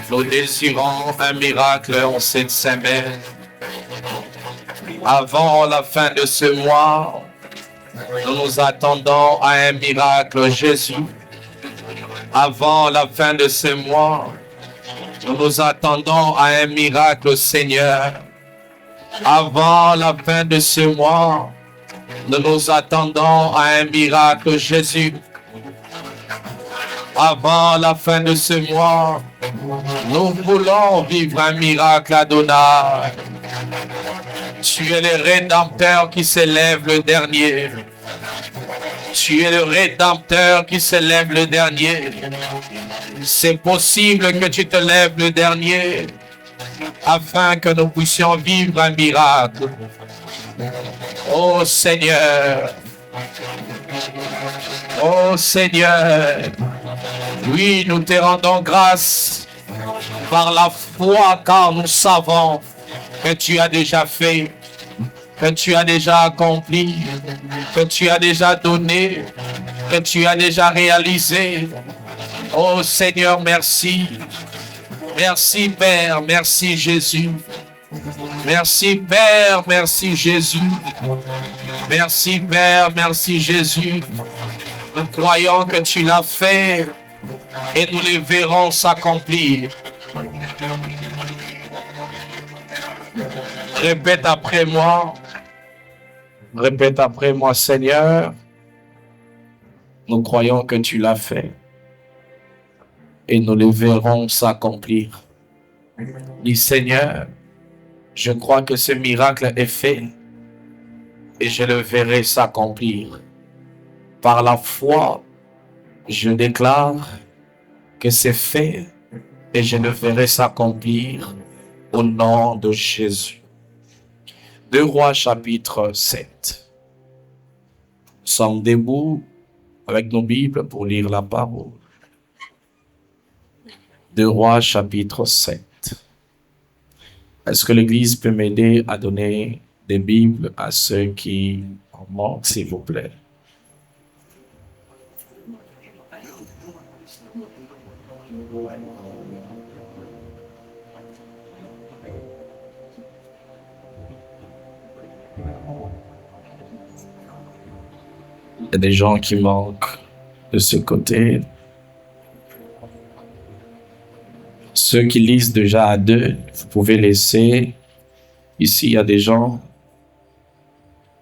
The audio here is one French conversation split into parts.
Nous désirons un miracle en cette semaine. Avant la fin de ce mois, nous nous attendons à un miracle, Jésus. Avant la fin de ce mois, nous nous attendons à un miracle, Seigneur. Avant la fin de ce mois, nous nous attendons à un miracle, Jésus. Avant la fin de ce mois, nous voulons vivre un miracle, Adonai. Tu es le Rédempteur qui s'élève le dernier. Tu es le Rédempteur qui s'élève le dernier. C'est possible que tu te lèves le dernier afin que nous puissions vivre un miracle. Oh Seigneur. Oh Seigneur. Oui, nous te rendons grâce par la foi, car nous savons que tu as déjà fait, que tu as déjà accompli, que tu as déjà donné, que tu as déjà réalisé. Oh Seigneur, merci. Merci Père, merci Jésus. Merci Père, merci Jésus. Merci Père, merci Jésus. Nous croyons que tu l'as fait et nous les verrons s'accomplir. Répète après moi. Répète après moi, Seigneur. Nous croyons que tu l'as fait et nous les verrons s'accomplir. Dis Seigneur, je crois que ce miracle est fait et je le verrai s'accomplir. Par la foi, je déclare que c'est fait et je le verrai s'accomplir au nom de Jésus. 2 Rois chapitre 7. Nous sommes debout avec nos Bibles pour lire la parole. 2 Rois chapitre 7. Est-ce que l'Église peut m'aider à donner des Bibles à ceux qui en manquent, s'il vous plaît? Il y a des gens qui manquent de ce côté. Ceux qui lisent déjà à 2, vous pouvez laisser. Ici, il y a des gens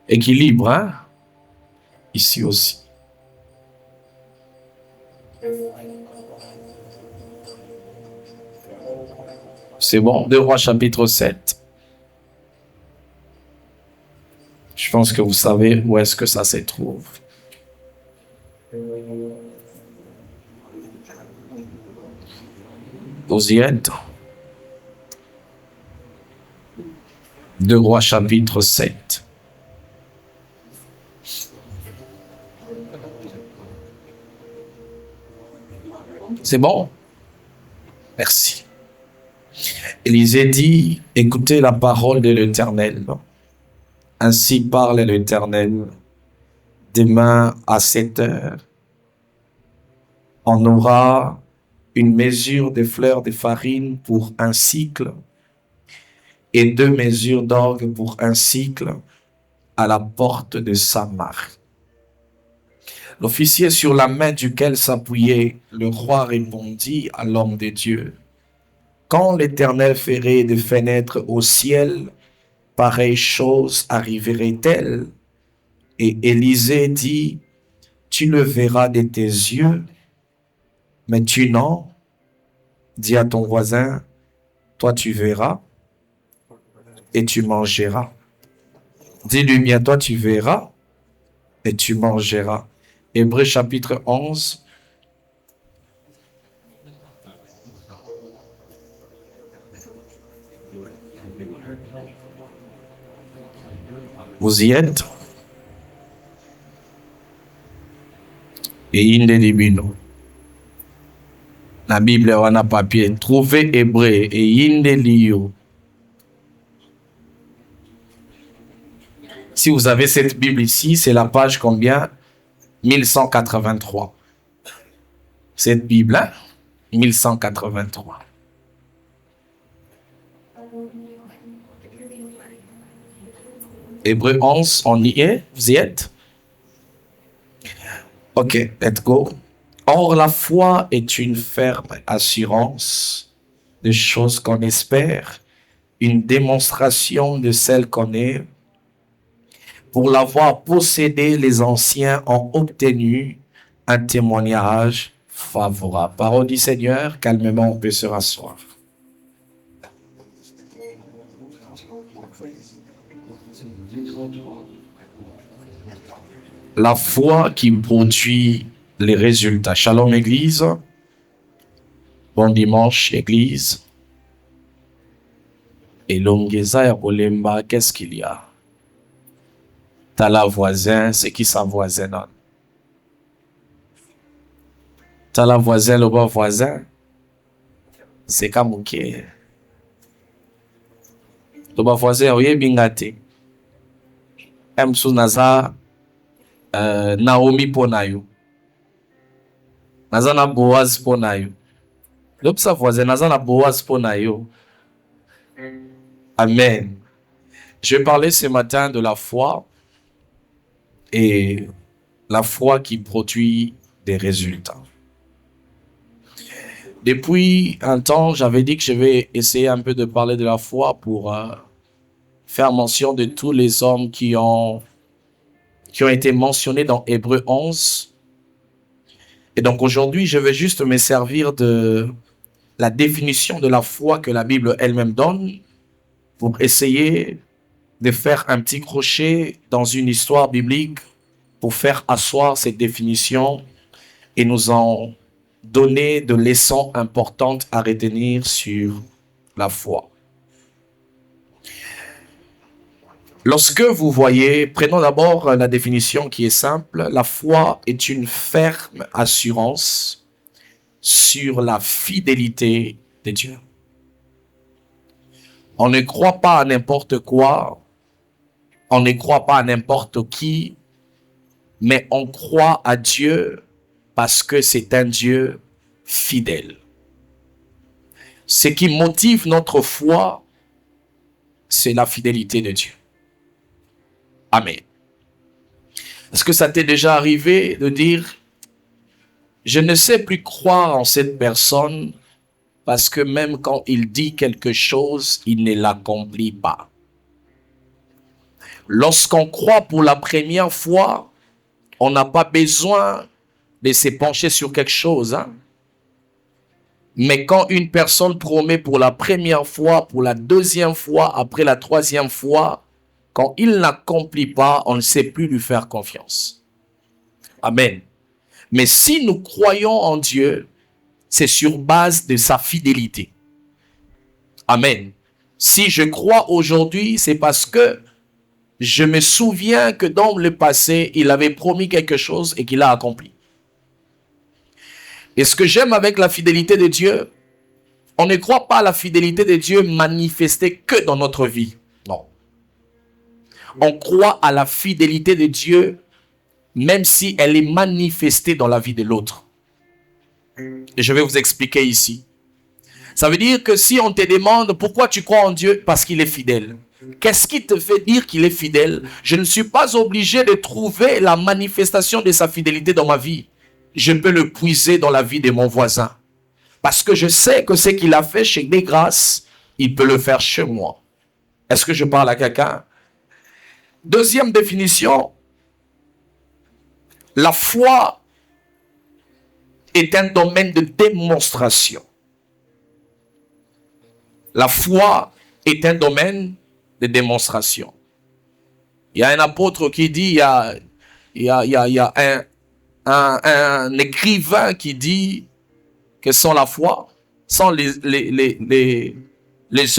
équilibrés, hein? Ici aussi. C'est bon, 2 Rois chapitre 7. Je pense que vous savez où est-ce que ça se trouve. Vous y êtes? 2 Rois chapitre 7. C'est bon? Merci. Élisée dit, écoutez la parole de l'Éternel. Ainsi parle l'Éternel. Demain à 7 heures, on aura une mesure de fleurs de farine pour un cycle et 2 mesures d'orge pour un cycle à la porte de Samarie. L'officier sur la main duquel s'appuyait le roi répondit à l'homme de Dieu, quand l'Éternel ferait des fenêtres au ciel, pareille chose arriverait-elle? Et Élisée dit, tu le verras de tes yeux, mais tu non. Dis à ton voisin, toi tu verras et tu mangeras. Dis-lui bien, toi tu verras et tu mangeras. Hébreux chapitre 11. Vous y êtes? Et il est divino. La Bible on a papier. Trouvez Hébreu et inde lio. Si vous avez cette Bible ici, c'est la page combien? 1183. Cette Bible, 1183. Hébreu 11, on y est? Vous y êtes? Ok, let's go. Or, la foi est une ferme assurance de choses qu'on espère, une démonstration de celles qu'on est. Pour l'avoir possédé, les anciens ont obtenu un témoignage favorable. Parole du Seigneur, calmement, on peut se rasseoir. La foi qui produit les résultats. Shalom Église. Bon dimanche Église. Et l'ongeza ya Olemba, qu'est-ce qu'il y a? T'as la voisin, c'est qui sa voisin? T'as la voisin, le bon voisin. C'est comme ok. Le bon voisin, oui, bingate. Emsu naza Naomi ponayo. Naza na Boaz ponayo. Le sa voisin, naza na Boaz ponayo. Amen. Je vais parler ce matin de la foi et la foi qui produit des résultats. Depuis un temps, j'avais dit que je vais essayer un peu de parler de la foi pour faire mention de tous les hommes qui ont été mentionnés dans Hébreu 11. Et donc aujourd'hui, je vais juste me servir de la définition de la foi que la Bible elle-même donne pour essayer de faire un petit crochet dans une histoire biblique pour faire asseoir cette définition et nous en donner de leçons importantes à retenir sur la foi. Lorsque vous voyez, prenons d'abord la définition qui est simple, la foi est une ferme assurance sur la fidélité de Dieu. On ne croit pas à n'importe quoi, on ne croit pas à n'importe qui, mais on croit à Dieu parce que c'est un Dieu fidèle. Ce qui motive notre foi, c'est la fidélité de Dieu. Amen. Est-ce que ça t'est déjà arrivé de dire, je ne sais plus croire en cette personne parce que même quand il dit quelque chose, il ne l'accomplit pas. Lorsqu'on croit pour la première fois, on n'a pas besoin de se pencher sur quelque chose. Mais quand une personne promet pour la première fois, pour la deuxième fois, après la troisième fois, quand il n'accomplit pas, on ne sait plus lui faire confiance. Amen. Mais si nous croyons en Dieu, c'est sur base de sa fidélité. Amen. Si je crois aujourd'hui, c'est parce que je me souviens que dans le passé, il avait promis quelque chose et qu'il a accompli. Et ce que j'aime avec la fidélité de Dieu, on ne croit pas à la fidélité de Dieu manifestée que dans notre vie. Non. On croit à la fidélité de Dieu même si elle est manifestée dans la vie de l'autre. Et je vais vous expliquer ici. Ça veut dire que si on te demande pourquoi tu crois en Dieu, parce qu'il est fidèle. Qu'est-ce qui te fait dire qu'il est fidèle? Je ne suis pas obligé de trouver la manifestation de sa fidélité dans ma vie. Je peux le puiser dans la vie de mon voisin. Parce que je sais que ce qu'il a fait chez des grâces, il peut le faire chez moi. Est-ce que je parle à quelqu'un? Deuxième définition, la foi est un domaine de démonstration. La foi est un domaine de démonstration. Il y a un apôtre qui dit, il y a un écrivain qui dit que sans la foi, sans les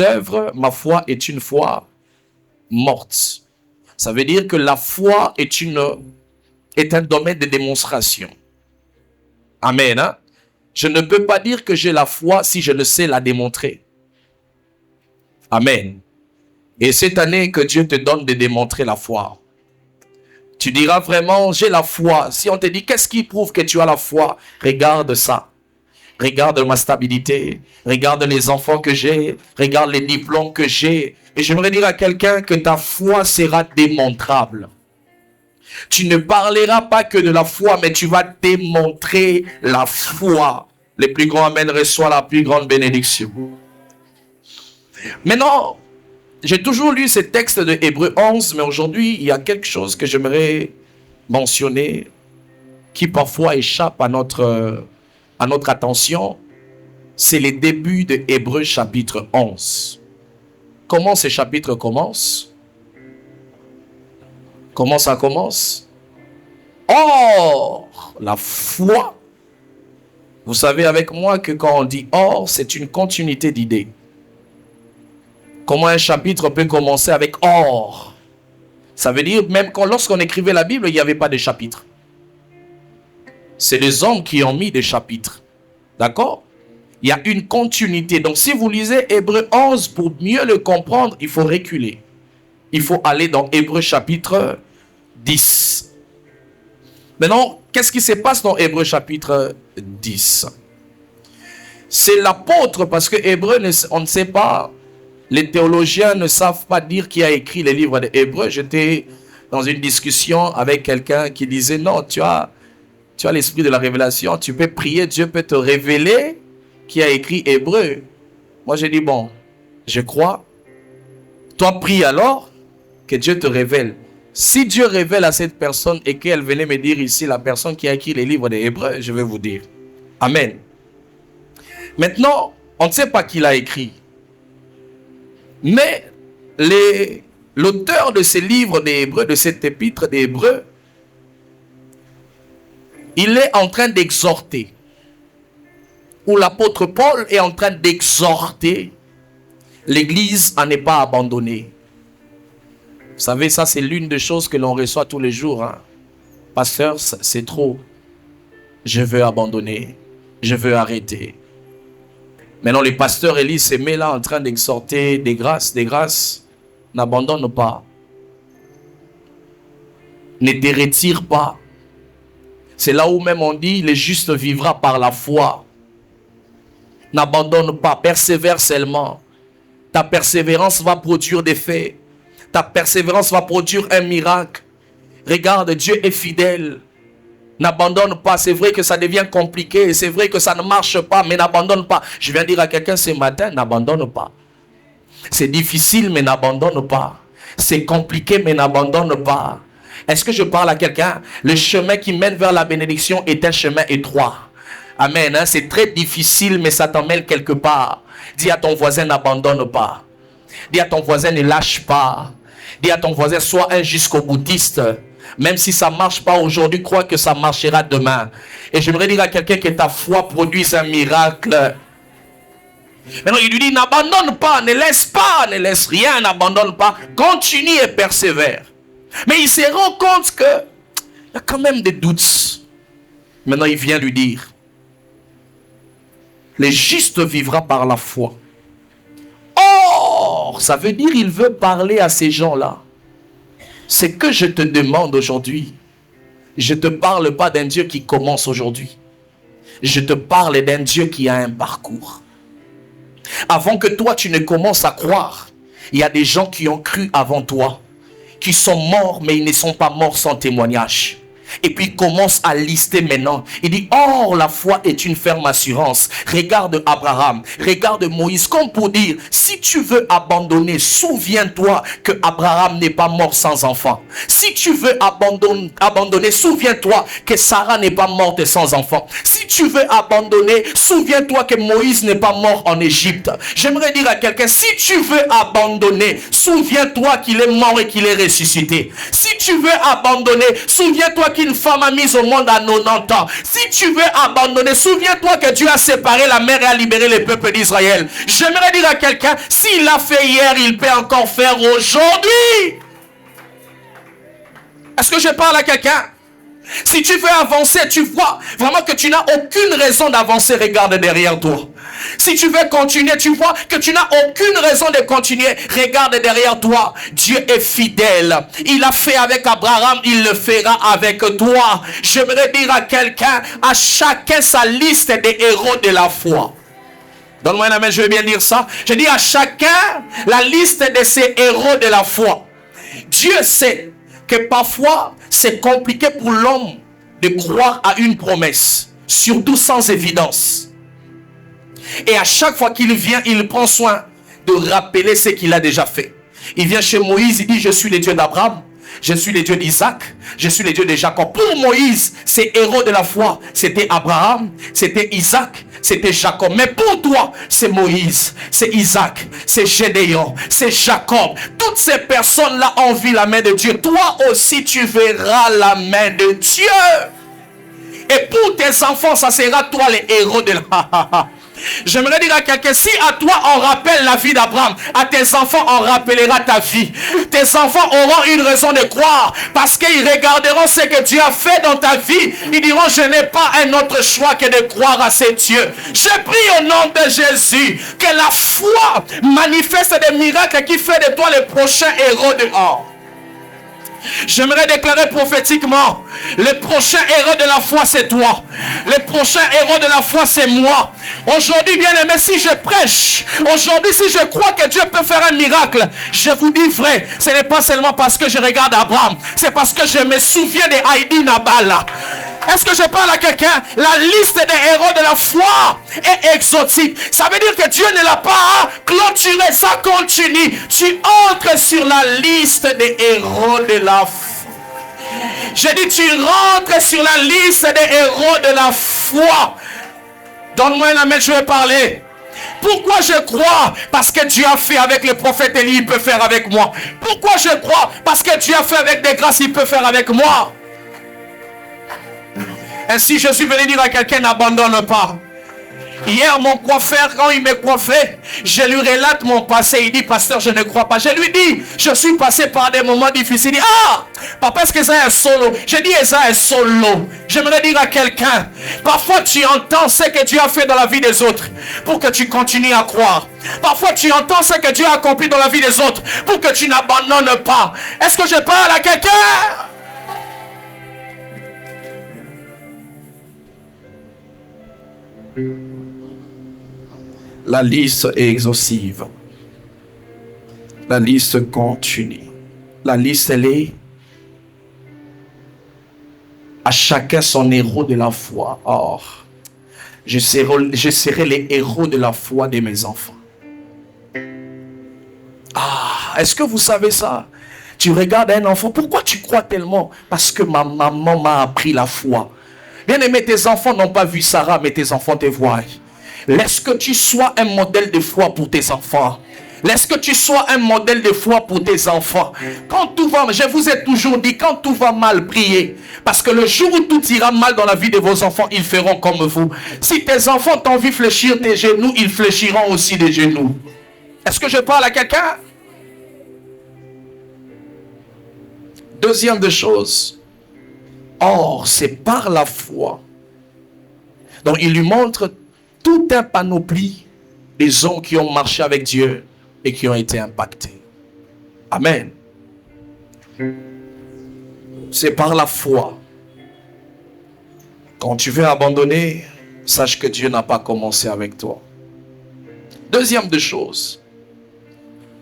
œuvres, ma foi est une foi morte. Ça veut dire que la foi est un domaine de démonstration. Amen. Hein? Je ne peux pas dire que j'ai la foi si je ne sais la démontrer. Amen. Et cette année que Dieu te donne de démontrer la foi. Tu diras vraiment, j'ai la foi. Si on te dit, qu'est-ce qui prouve que tu as la foi? Regarde ça. Regarde ma stabilité. Regarde les enfants que j'ai. Regarde les diplômes que j'ai. Et j'aimerais dire à quelqu'un que ta foi sera démontrable. Tu ne parleras pas que de la foi, mais tu vas démontrer la foi. Les plus grands amènes reçoivent la plus grande bénédiction. Maintenant, j'ai toujours lu ces textes de Hébreux 11, mais aujourd'hui, il y a quelque chose que j'aimerais mentionner qui parfois échappe à notre attention. C'est les débuts de Hébreux chapitre 11. Comment ce chapitre commence? Comment ça commence? Or, la foi. Vous savez avec moi que quand on dit or, c'est une continuité d'idées. Comment un chapitre peut commencer avec or? Ça veut dire même lorsqu'on écrivait la Bible, il n'y avait pas de chapitre. C'est les hommes qui ont mis des chapitres. D'accord? Il y a une continuité. Donc si vous lisez Hébreux 11, pour mieux le comprendre, il faut reculer. Il faut aller dans Hébreux chapitre 10. Maintenant, qu'est-ce qui se passe dans Hébreux chapitre 10? C'est l'apôtre, parce que Hébreux, on ne sait pas, les théologiens ne savent pas dire qui a écrit les livres de Hébreux. J'étais dans une discussion avec quelqu'un qui disait, non, tu as l'esprit de la révélation, tu peux prier, Dieu peut te révéler qui a écrit Hébreux. Moi, j'ai dit, bon, je crois. Toi, prie alors que Dieu te révèle. Si Dieu révèle à cette personne et qu'elle venait me dire ici, la personne qui a écrit les livres des Hébreux, je vais vous dire. Amen. Maintenant, on ne sait pas qui l'a écrit. Mais l'auteur de ces livres des Hébreux, de cet épître des Hébreux, il est en train d'exhorter. Ou l'apôtre Paul est en train d'exhorter l'Église à ne pas abandonner. Vous savez, ça c'est l'une des choses que l'on reçoit tous les jours. Hein. Pasteur, c'est trop. Je veux abandonner. Je veux arrêter. Maintenant, le pasteur Élie se met là en train d'exhorter des grâces. Des grâces, n'abandonne pas. Ne te retire pas. C'est là où même on dit, le juste vivra par la foi. N'abandonne pas, persévère seulement. Ta persévérance va produire des faits. Ta persévérance va produire un miracle. Regarde, Dieu est fidèle. N'abandonne pas. C'est vrai que ça devient compliqué. C'est vrai que ça ne marche pas, mais n'abandonne pas. Je viens dire à quelqu'un ce matin, n'abandonne pas. C'est difficile, mais n'abandonne pas. C'est compliqué, mais n'abandonne pas. Est-ce que je parle à quelqu'un? Le chemin qui mène vers la bénédiction est un chemin étroit. Amen. Hein? C'est très difficile, mais ça t'emmène quelque part. Dis à ton voisin, n'abandonne pas. Dis à ton voisin, ne lâche pas. Dis à ton voisin, sois un jusqu'au boutiste. Même si ça ne marche pas aujourd'hui, crois que ça marchera demain. Et j'aimerais dire à quelqu'un que ta foi produise un miracle. Maintenant, il lui dit, n'abandonne pas, ne laisse rien, n'abandonne pas. Continue et persévère. Mais il se rend compte qu'il y a quand même des doutes. Maintenant, il vient lui dire, le juste vivra par la foi. Or, ça veut dire qu'il veut parler à ces gens-là. Ce que je te demande aujourd'hui, je ne te parle pas d'un Dieu qui commence aujourd'hui. Je te parle d'un Dieu qui a un parcours. Avant que toi, tu ne commences à croire, il y a des gens qui ont cru avant toi, qui sont morts, mais ils ne sont pas morts sans témoignage. Et puis il commence à lister maintenant. Il dit, or la foi est une ferme assurance. Regarde Abraham, regarde Moïse, comme pour dire, si tu veux abandonner, souviens-toi que Abraham n'est pas mort sans enfant. Si tu veux abandonner, souviens-toi que Sarah n'est pas morte sans enfant. Si tu veux abandonner, souviens-toi que Moïse n'est pas mort en Égypte. J'aimerais dire à quelqu'un, si tu veux abandonner, souviens-toi qu'il est mort et qu'il est ressuscité. Si tu veux abandonner, souviens-toi qu'une femme a mise au monde à 90 ans. Si tu veux abandonner, souviens-toi que Dieu a séparé la mer et a libéré le peuple d'Israël. J'aimerais dire à quelqu'un, s'il l'a fait hier, il peut encore faire aujourd'hui. Est-ce que je parle à quelqu'un? Si tu veux avancer, tu vois vraiment que tu n'as aucune raison d'avancer, regarde derrière toi. Si tu veux continuer, tu vois que tu n'as aucune raison de continuer, regarde derrière toi. Dieu est fidèle. Il a fait avec Abraham, il le fera avec toi. J'aimerais dire à quelqu'un, à chacun sa liste des héros de la foi. Donne-moi un amen, je vais bien dire ça. Je dis à chacun la liste de ces héros de la foi. Dieu sait que parfois c'est compliqué pour l'homme de croire à une promesse, surtout sans évidence. Et à chaque fois qu'il vient, il prend soin de rappeler ce qu'il a déjà fait. Il vient chez Moïse, il dit: je suis le Dieu d'Abraham, je suis le Dieu d'Isaac, je suis le Dieu de Jacob. Pour Moïse, ces héros de la foi, c'était Abraham, c'était Isaac, c'était Jacob. Mais pour toi, c'est Moïse, c'est Isaac, c'est Gédéon, c'est Jacob. Toutes ces personnes-là ont vu la main de Dieu. Toi aussi, tu verras la main de Dieu. Et pour tes enfants, ça sera toi les héros de la... J'aimerais dire à quelqu'un, si à toi on rappelle la vie d'Abraham, à tes enfants on rappellera ta vie. Tes enfants auront une raison de croire, parce qu'ils regarderont ce que Dieu a fait dans ta vie. Ils diront: je n'ai pas un autre choix que de croire à ce Dieu. Je prie au nom de Jésus que la foi manifeste des miracles qui fait de toi le prochain héros dehors. J'aimerais déclarer prophétiquement: le prochain héros de la foi, c'est toi. Le prochain héros de la foi, c'est moi. Aujourd'hui, bien aimé, si je prêche, aujourd'hui, si je crois que Dieu peut faire un miracle, je vous dis vrai, ce n'est pas seulement parce que je regarde Abraham, c'est parce que je me souviens de Heidi Nabala. Est-ce que je parle à quelqu'un? La liste des héros de la foi est exotique. Ça veut dire que Dieu ne l'a pas clôturé, ça continue. Tu entres sur la liste des héros de la foi. J'ai dit, tu rentres sur la liste des héros de la foi. Donne-moi un amen, je vais parler. Pourquoi je crois? Parce que Dieu a fait avec le prophète Élie, il peut faire avec moi. Pourquoi je crois? Parce que Dieu a fait avec des grâces, il peut faire avec moi. Ainsi, je suis venu dire à quelqu'un: n'abandonne pas. Hier, mon coiffeur, quand il me coiffait, je lui relate mon passé. Il dit: pasteur, je ne crois pas. Je lui dis: je suis passé par des moments difficiles. Il dit: ah, papa, est-ce que ça est solo? Je dis: ça est solo. J'aimerais dire à quelqu'un, parfois tu entends ce que Dieu a fait dans la vie des autres pour que tu continues à croire. Parfois tu entends ce que Dieu a accompli dans la vie des autres pour que tu n'abandonnes pas. Est-ce que je parle à quelqu'un? La liste est exhaustive. La liste continue. La liste, elle est à chacun son héros de la foi. Or, je serai les héros de la foi de mes enfants. Ah, est-ce que vous savez ça? Tu regardes un enfant, pourquoi tu crois tellement? Parce que ma maman m'a appris la foi. Bien aimé, tes enfants n'ont pas vu Sarah, mais tes enfants te voient. Laisse que tu sois un modèle de foi pour tes enfants. Laisse que tu sois un modèle de foi pour tes enfants. Quand tout va, je vous ai toujours dit, quand tout va mal, priez. Parce que le jour où tout ira mal dans la vie de vos enfants, ils feront comme vous. Si tes enfants t'ont vu fléchir tes genoux, ils fléchiront aussi des genoux. Est-ce que je parle à quelqu'un? Deuxième des choses. Or, c'est par la foi. Donc, il lui montre tout un panoplie des hommes qui ont marché avec Dieu et qui ont été impactés. Amen. C'est par la foi. Quand tu veux abandonner, sache que Dieu n'a pas commencé avec toi. Deuxième des choses.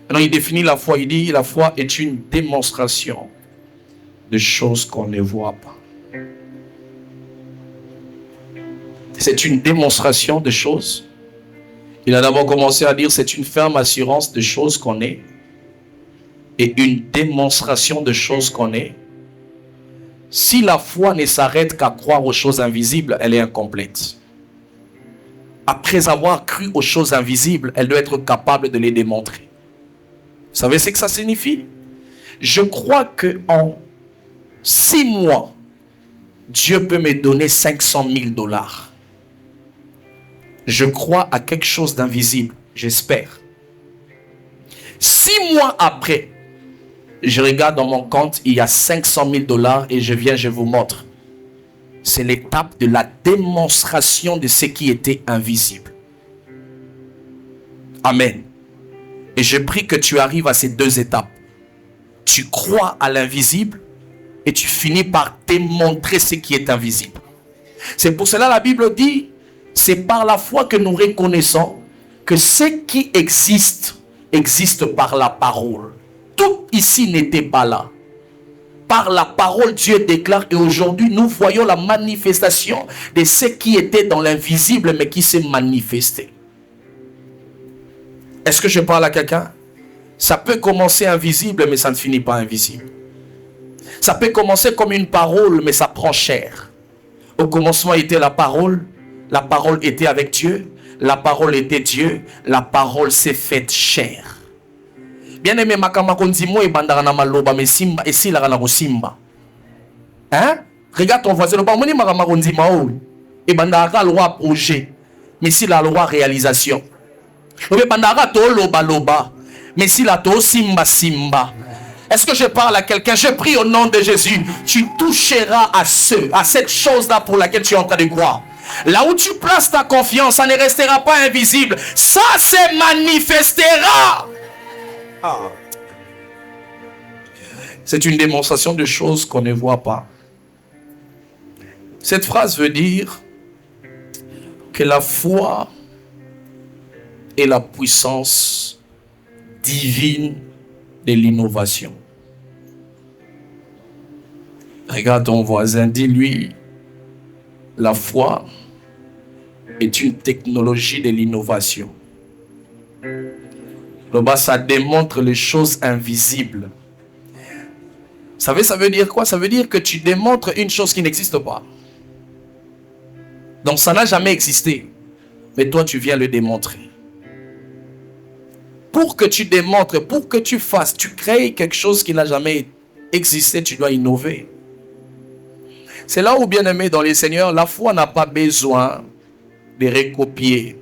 Maintenant, il définit la foi. Il dit: la foi est une démonstration de choses qu'on ne voit pas. C'est une démonstration de choses. Il a d'abord commencé à dire: c'est une ferme assurance de choses qu'on est. Et une démonstration de choses qu'on est. Si la foi ne s'arrête qu'à croire aux choses invisibles, elle est incomplète. Après avoir cru aux choses invisibles, elle doit être capable de les démontrer. Vous savez ce que ça signifie? Je crois qu'en 6 mois, Dieu peut me donner 500 000 $. Je crois à quelque chose d'invisible, j'espère. 6 mois après, je regarde dans mon compte, il y a 500 000 $ et je viens, je vous montre. c'est l'étape de la démonstration de ce qui était invisible. Amen. Et je prie que tu arrives à ces deux étapes. Tu crois à l'invisible et tu finis par démontrer ce qui est invisible. C'est pour cela la Bible dit, c'est par la foi que nous reconnaissons que ce qui existe, existe par la parole. Tout ici n'était pas là. Par la parole, Dieu déclare, et aujourd'hui nous voyons la manifestation de ce qui était dans l'invisible mais qui s'est manifesté. Est-ce que je parle à quelqu'un? Ça peut commencer invisible mais ça ne finit pas invisible. Ça peut commencer comme une parole mais ça prend chair. Au commencement était la parole était avec Dieu, la parole était Dieu, la parole s'est faite chair. Bien aimé, makama kondimo e bandara na maloba mesimba et si la na simba. Hein? Regarde ton voisin, le bamoni makama kondima o e bandara loi projet, mais si la loi réalisation. E bandara to loba loba, mais si la to simba simba. Est-ce que je parle à quelqu'un? Je prie au nom de Jésus. Tu toucheras à cette chose-là pour laquelle tu es en train de croire. Là où tu places ta confiance, ça ne restera pas invisible. Ça se manifestera. C'est une démonstration de choses qu'on ne voit pas. Cette phrase veut dire que la foi est la puissance divine de l'innovation. Regarde ton voisin, dis-lui, la foi est une technologie de l'innovation. Là-bas, ça démontre les choses invisibles. Vous savez, ça veut dire quoi? Ça veut dire que tu démontres une chose qui n'existe pas. Donc ça n'a jamais existé. Mais toi, tu viens le démontrer. Pour que tu démontres, pour que tu fasses, tu crées quelque chose qui n'a jamais existé, tu dois innover. C'est là où, bien aimé dans les Seigneurs, la foi n'a pas besoin de recopier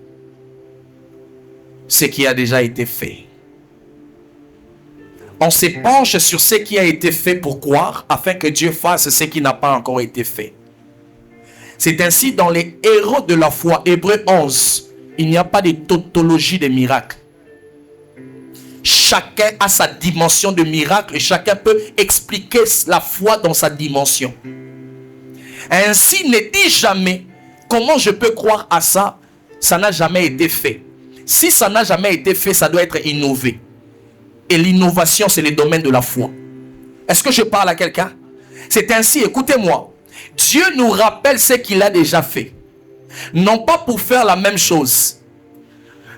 ce qui a déjà été fait. On se penche sur ce qui a été fait pour croire, afin que Dieu fasse ce qui n'a pas encore été fait. C'est ainsi dans les héros de la foi, Hébreux 11, il n'y a pas de tautologie de miracles. Chacun a sa dimension de miracle et chacun peut expliquer la foi dans sa dimension. Ainsi, ne dis jamais comment je peux croire à ça. Ça n'a jamais été fait. Si ça n'a jamais été fait, ça doit être innové. Et l'innovation, c'est le domaine de la foi. Est-ce que je parle à quelqu'un? C'est ainsi, écoutez-moi. Dieu nous rappelle ce qu'il a déjà fait. Non pas pour faire la même chose,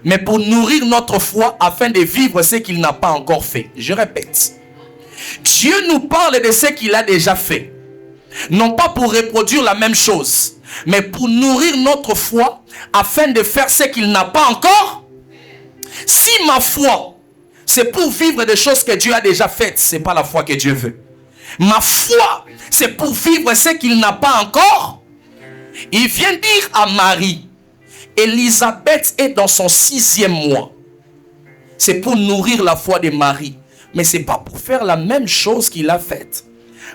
mais pour nourrir notre foi afin de vivre ce qu'il n'a pas encore fait. Je répète. Dieu nous parle de ce qu'il a déjà fait. Non pas pour reproduire la même chose, mais pour nourrir notre foi afin de faire ce qu'il n'a pas encore. Si ma foi, c'est pour vivre des choses que Dieu a déjà faites, ce n'est pas la foi que Dieu veut. Ma foi, c'est pour vivre ce qu'il n'a pas encore. Il vient dire à Marie, Élisabeth est dans son 6e mois. C'est pour nourrir la foi de Marie. Mais ce n'est pas pour faire la même chose qu'il a faite.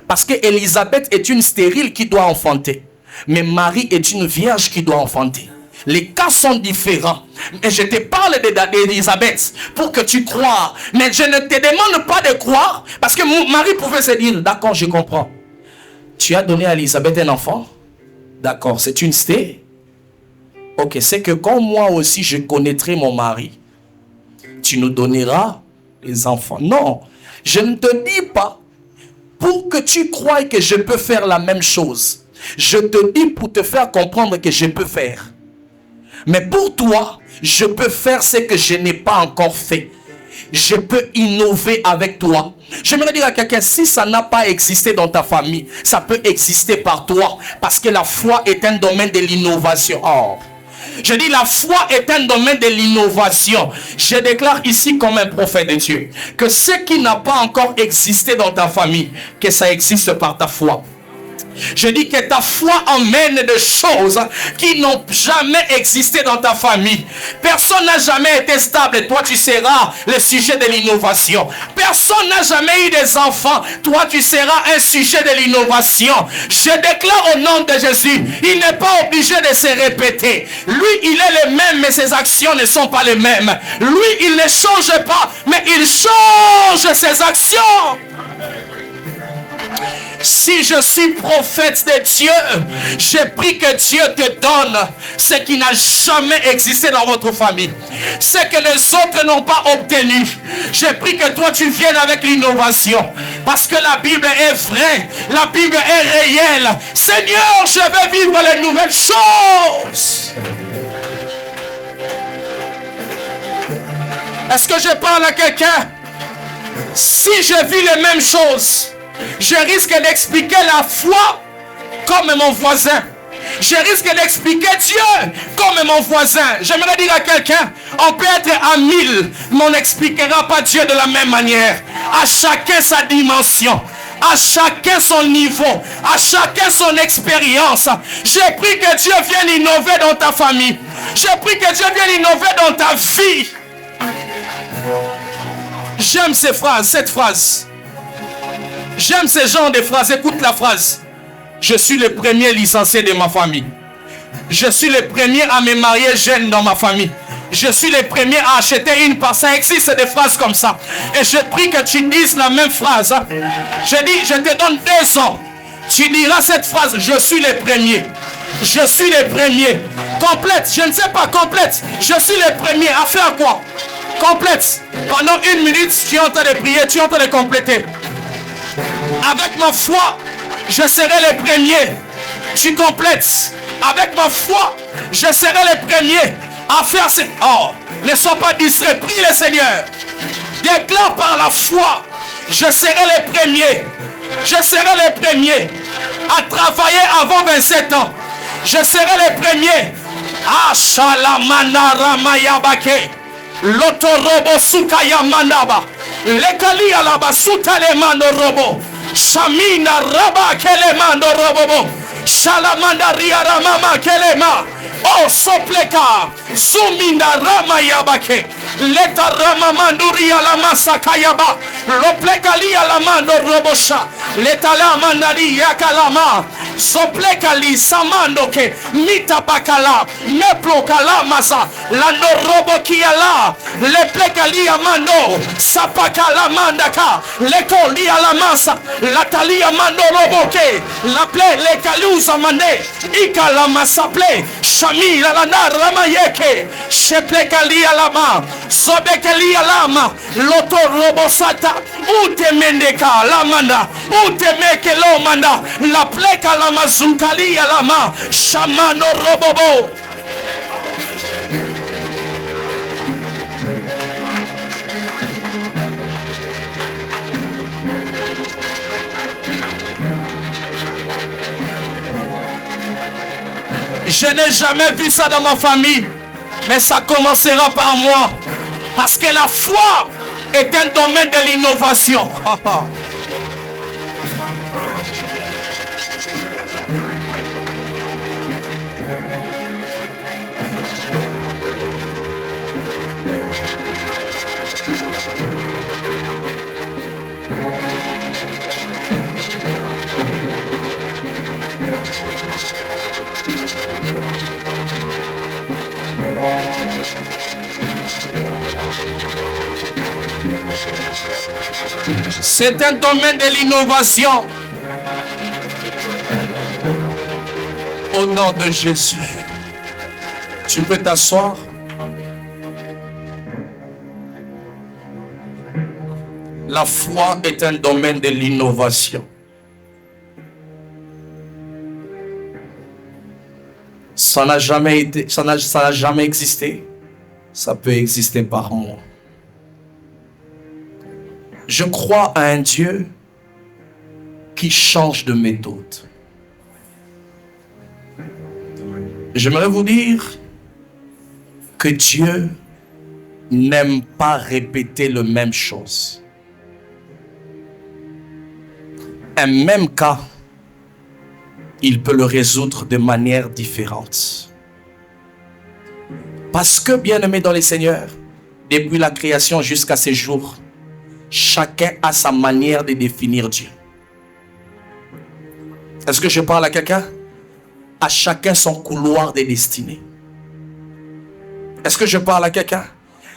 Parce que Élisabeth est une stérile qui doit enfanter. Mais Marie est une vierge qui doit enfanter. Les cas sont différents. Et je te parle d'Élisabeth pour que tu crois. Mais je ne te demande pas de croire. Parce que Marie pouvait se dire, d'accord, je comprends. Tu as donné à Élisabeth un enfant? D'accord, c'est une stérile. Ok, c'est que quand moi aussi je connaîtrai mon mari, tu nous donneras les enfants. Non, je ne te dis pas pour que tu croies que je peux faire la même chose. Je te dis pour te faire comprendre que je peux faire. Mais pour toi, je peux faire ce que je n'ai pas encore fait. Je peux innover avec toi. J'aimerais dire à quelqu'un, si ça n'a pas existé dans ta famille, ça peut exister par toi. Parce que la foi est un domaine de l'innovation. Oh. Je dis la foi est un domaine de l'innovation. Je déclare ici comme un prophète de Dieu que ce qui n'a pas encore existé dans ta famille, que ça existe par ta foi. Je dis que ta foi emmène des choses qui n'ont jamais existé dans ta famille. Personne n'a jamais été stable. Toi, tu seras le sujet de l'innovation. Personne n'a jamais eu des enfants. Toi, tu seras un sujet de l'innovation. Je déclare au nom de Jésus, il n'est pas obligé de se répéter. Lui, il est le même, mais ses actions ne sont pas les mêmes. Lui, il ne change pas, mais il change ses actions. Si je suis prophète de Dieu, j'ai pris que Dieu te donne ce qui n'a jamais existé dans votre famille, ce que les autres n'ont pas obtenu. J'ai pris que toi tu viennes avec l'innovation, parce que la Bible est vraie, la Bible est réelle. Seigneur, je veux vivre les nouvelles choses. Est-ce que je parle à quelqu'un? Si je vis les mêmes choses, je risque d'expliquer la foi comme mon voisin. Je risque d'expliquer Dieu comme mon voisin. J'aimerais dire à quelqu'un, on peut être à 1000, mais on n'expliquera pas Dieu de la même manière. À chacun sa dimension, à chacun son niveau, à chacun son expérience. J'ai pris que Dieu vienne innover dans ta famille. J'ai pris que Dieu vienne innover dans ta vie. J'aime ces phrases, cette phrase. J'aime ce genre de phrases. Écoute la phrase. Je suis le premier licencié de ma famille. Je suis le premier à me marier jeune dans ma famille. Je suis le premier à acheter une part. Ça existe des phrases comme ça. Et je prie que tu dises la même phrase. Je dis, je te donne 2 ans. Tu diras cette phrase. Je suis le premier. Je suis le premier. Complète. Je ne sais pas, complète. Je suis le premier. À faire quoi? Complète. Pendant 1 minute, tu es en train de prier, tu es en train de compléter. Avec ma foi, je serai le premier. Tu complètes. Avec ma foi, je serai le premier à faire ce... Oh, ne sois pas distrait. Prie le Seigneur. Déclare par la foi, je serai le premier. Je serai le premier à travailler avant 27 ans. Je serai le premier. Ah, shalamana ramayabake. L'otorobo sukaya manaba. Lekali alaba sutale mando robo. Shamina raba kele mando robo. Shalamanda riara mama kelema. Oh sopleka. Zuminda rama yabake. Leta rama manduri ala masakayaba. Loplekali ala mando robosha. Leta la mandari yakalama. Soplekali samando ke mita bakala. Neplo kala masa. Lando robo kiala. Leplekali amando. Sapakala mandaka. Lekoli ala masa. Latali amando roboke. Laple lekaluza mande. Ikala masaple. Shami la ramayeke. Sheplekali alama. Sobekali alama. Loto robosata. Ute mendeka lamanda. Ute meke lomanda. La pleka lama zunkali alama. Shamano robobo. Je n'ai jamais vu ça dans ma famille, mais ça commencera par moi. Parce que la foi est un domaine de l'innovation. C'est un domaine de l'innovation. Au nom de Jésus. Tu peux t'asseoir. La foi est un domaine de l'innovation. Ça n'a jamais été, ça n'a jamais existé. Ça peut exister par moi. Je crois à un Dieu qui change de méthode. J'aimerais vous dire que Dieu n'aime pas répéter les mêmes choses. Un même cas il peut le résoudre de manière différente. Parce que, bien-aimé dans les Seigneurs, depuis la création jusqu'à ces jours, chacun a sa manière de définir Dieu. Est-ce que je parle à quelqu'un? À chacun son couloir de destinée. Est-ce que je parle à quelqu'un?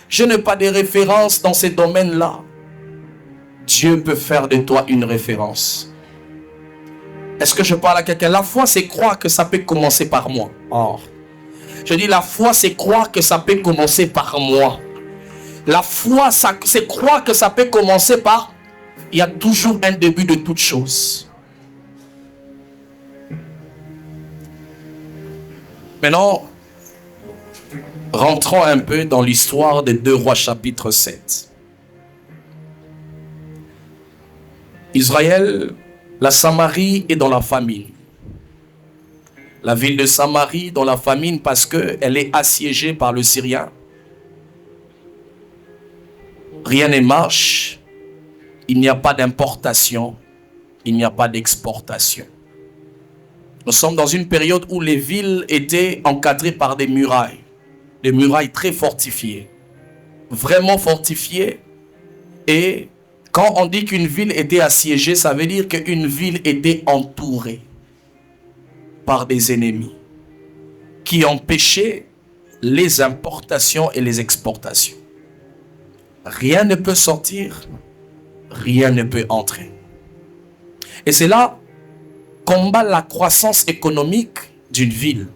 Je n'ai pas de référence dans ces domaines-là. Dieu peut faire de toi une référence. Est-ce que je parle à quelqu'un? La foi, c'est croire que ça peut commencer par moi. Oh. Je dis, la foi, c'est croire que ça peut commencer par moi. La foi, c'est croire que ça peut commencer par... Il y a toujours un début de toute chose. Maintenant, rentrons un peu dans l'histoire des 2 Rois chapitre 7. Israël, la Samarie est dans la famine. La ville de Samarie dans la famine parce qu'elle est assiégée par le Syrien. Rien ne marche. Il n'y a pas d'importation. Il n'y a pas d'exportation. Nous sommes dans une période où les villes étaient encadrées par des murailles très fortifiées. Vraiment fortifiées. Et quand on dit qu'une ville était assiégée, ça veut dire qu'une ville était entourée par des ennemis qui empêchaient les importations et les exportations. Rien ne peut sortir, rien ne peut entrer. Et c'est là combat la croissance économique d'une ville.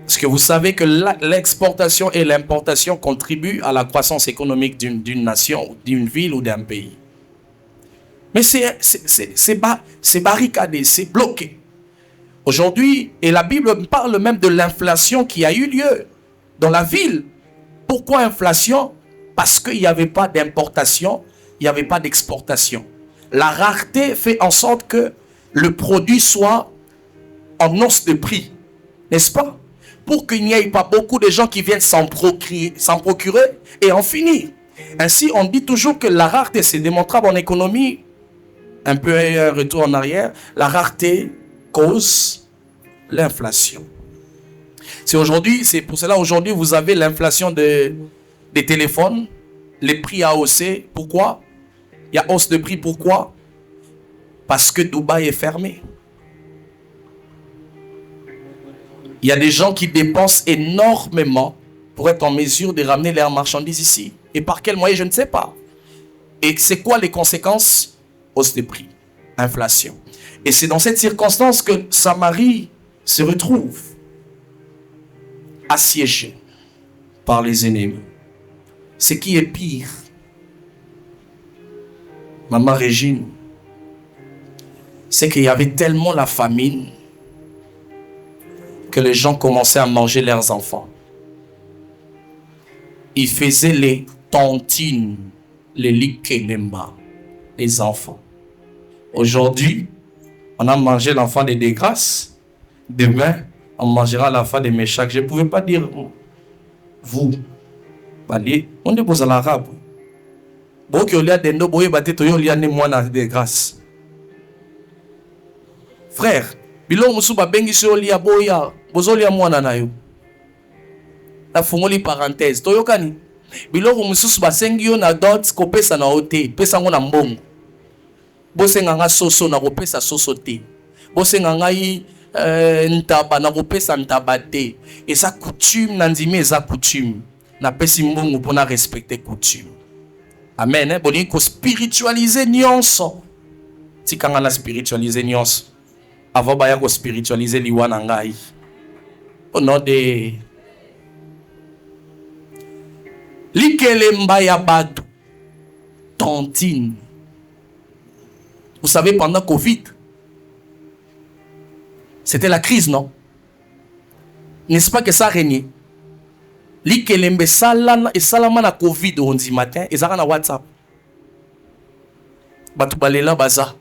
Parce que vous savez que l'exportation et l'importation contribuent à la croissance économique d'une nation, d'une ville ou d'un pays. Mais c'est barricadé, c'est bloqué. Aujourd'hui, et la Bible parle même de l'inflation qui a eu lieu dans la ville. Pourquoi inflation? Parce qu'il n'y avait pas d'importation, il n'y avait pas d'exportation. La rareté fait en sorte que le produit soit en hausse de prix, n'est-ce pas? Pour qu'il n'y ait pas beaucoup de gens qui viennent s'en procurer et en finir. Ainsi, on dit toujours que la rareté, c'est démontrable en économie, un peu un retour en arrière, la rareté cause l'inflation. C'est aujourd'hui, c'est pour cela aujourd'hui vous avez l'inflation des téléphones, les prix à hausser. Pourquoi? Il y a hausse de prix, pourquoi? Parce que Dubaï est fermé. Il y a des gens qui dépensent énormément pour être en mesure de ramener leurs marchandises ici. Et par quel moyen, je ne sais pas. Et c'est quoi les conséquences? Hausse des prix, inflation. Et c'est dans cette circonstance que Samarie se retrouve assiégée par les ennemis. Ce qui est pire, Maman Régine, c'est qu'il y avait tellement la famine que les gens commençaient à manger leurs enfants. Ils faisaient les tontines, les likelemba, les enfants. Aujourd'hui, on a mangé l'enfant des dégrâces. Demain, on mangera l'enfant des méchants. Je ne pouvais pas dire vous. On est pour l'arabe. Frère, biloko musu babengisi yo lia boya, bozolia mwana na yo. Na fungoli parenthèse, toyokani. Biloko mususu basengi yo na dot kopesa na ote, pesa ngo na mbongo. Bosenga nga soso na kopesa soso te. Bosenga ngai ntaba na kopesa ntaba te. Eza coutume na ndimi eza coutume. Na pesi mbongo mpona respecter coutume. Amen. Boni ko spiritualiser nyonso. Tikanga na spiritualiser nyonso. Avant baya ko spiritualiser liwa na ngai. Au nom de Likelemba ya badu. Tontine. Vous savez, pendant Covid, c'était la crise, non? N'est-ce pas que ça régnait? Likelembe salana et salama na Covid on dit matin, et ça na WhatsApp. Batu balela baza.